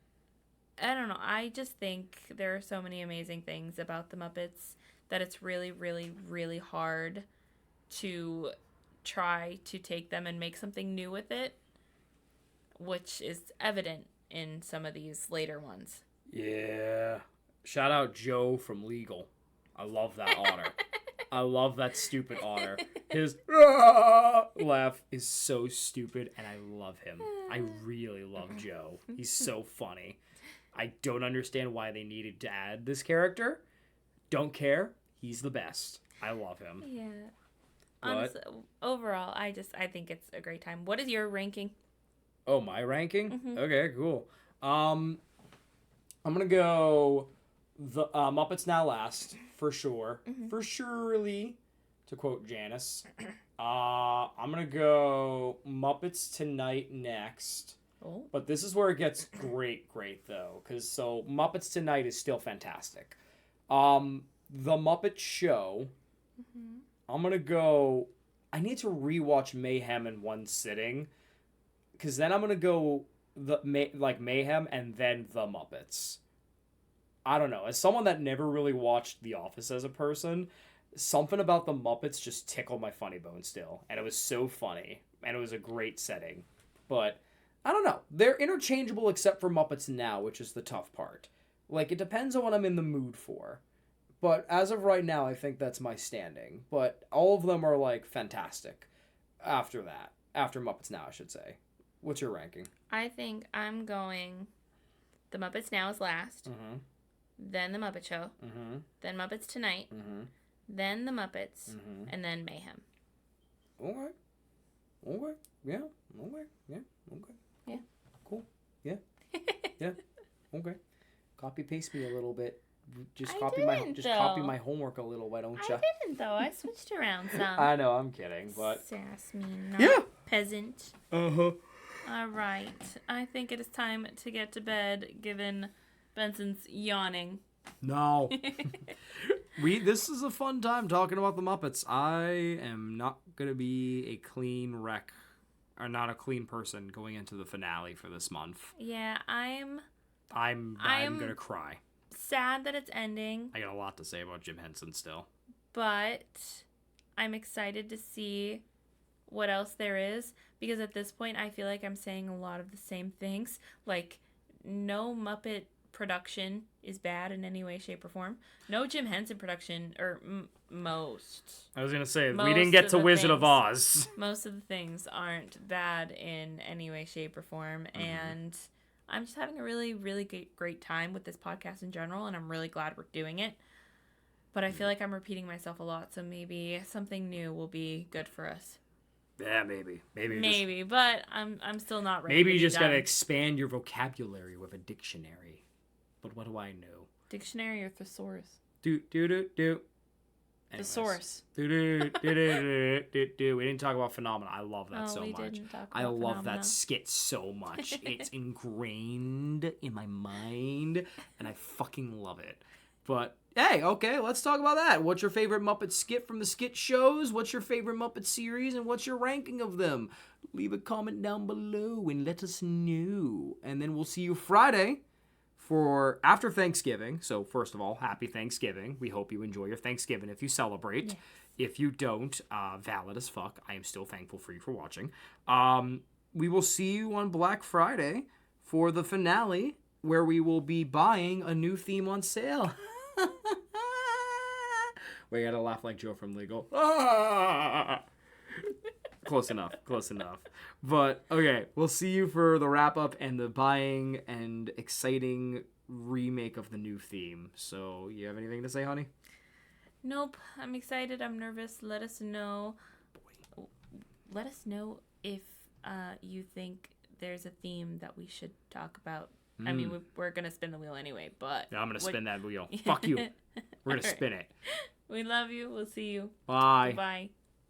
I don't know. I just think there are so many amazing things about the Muppets that it's really, really, really hard to try to take them and make something new with it, which is evident in some of these later ones. Yeah. Shout out Joe from Legal. I love that otter. I love that stupid otter. His laugh is so stupid, and I love him. I really love Joe. He's so funny. I don't understand why they needed to add this character. Don't care. He's the best. I love him. Yeah. What? Honestly, overall, I think it's a great time. What is your ranking? Oh, my ranking? Mm-hmm. Okay, cool. I'm gonna go the Muppets Now Last for sure. Mm-hmm. For surely, to quote Janice. I'm gonna go Muppets Tonight next. Oh. But this is where it gets great though, because Muppets Tonight is still fantastic. The Muppet Show. Mm-hmm. I'm gonna go. I need to rewatch Mayhem in one sitting, because then I'm gonna go Mayhem and then the Muppets. I don't know. As someone that never really watched The Office as a person, something about the Muppets just tickled my funny bone still, and it was so funny, and it was a great setting. But I don't know. They're interchangeable except for Muppets Now, which is the tough part. Like, it depends on what I'm in the mood for. But as of right now, I think that's my standing. But all of them are, like, fantastic after that. After Muppets Now, I should say. What's your ranking? I think I'm going The Muppets Now is last. Mm-hmm. Then The Muppet Show. Mm-hmm. Then Muppets Tonight. Mm-hmm. Then The Muppets. Mm-hmm. And then Mayhem. Okay. Okay. Yeah. Okay. Yeah. Okay. Yeah. Cool. Yeah. Yeah. Okay. Copy paste me a little bit. Just I copy didn't, copy though. my homework a little, why don't I you? didn't, though. I switched around some. I know, I'm kidding, but Sass me not, yeah. peasant. Uh-huh. All right. I think it is time to get to bed, given Benson's yawning. No. This is a fun time talking about the Muppets. I am not gonna be a clean wreck, or not a clean person going into the finale for this month. Yeah, I'm gonna cry. sad that it's ending, I got a lot to say about Jim Henson still. but I'm excited to see what else there is, because at this point I feel like I'm saying a lot of the same things. Like, no Muppet production is bad in any way, shape, or form. No Jim Henson production, or most. I was gonna say, we Most didn't get of to the Wizard of things. Oz. Most of the things aren't bad in any way, shape, or form, and I'm just having a really, really great time with this podcast in general, and I'm really glad we're doing it. But I feel like I'm repeating myself a lot, so maybe something new will be good for us. Yeah, maybe. Maybe, but I'm still not ready. Maybe to you be just gotta done. expand your vocabulary with a dictionary. But what do I know? Dictionary or thesaurus? Do. Thesaurus. Do. We didn't talk about Phenomena. I love that so we much. didn't talk I about love Phenomena. that skit so much. It's ingrained in my mind, and I fucking love it. But hey, okay, let's talk about that. What's your favorite Muppet skit from the skit shows? What's your favorite Muppet series? And what's your ranking of them? Leave a comment down below and let us know. And then we'll see you Friday for after Thanksgiving. So first of all, happy Thanksgiving. We hope you enjoy your Thanksgiving if you celebrate. Yes. If you don't, valid as fuck. I am still thankful for you for watching. We will see you on Black Friday for the finale, where we will be buying a new theme on sale. We gotta laugh like Joe from Legal. Close enough. But okay, we'll see you for the wrap up and the buying and exciting remake of the new theme. So, you have anything to say, honey? Nope. I'm excited. I'm nervous. Let us know. Let us know if you think there's a theme that we should talk about. I mean, we're going to spin the wheel anyway, but... Yeah, I'm going to spin that wheel. Fuck you. We're going to spin it. We love you. We'll see you. Bye. Bye.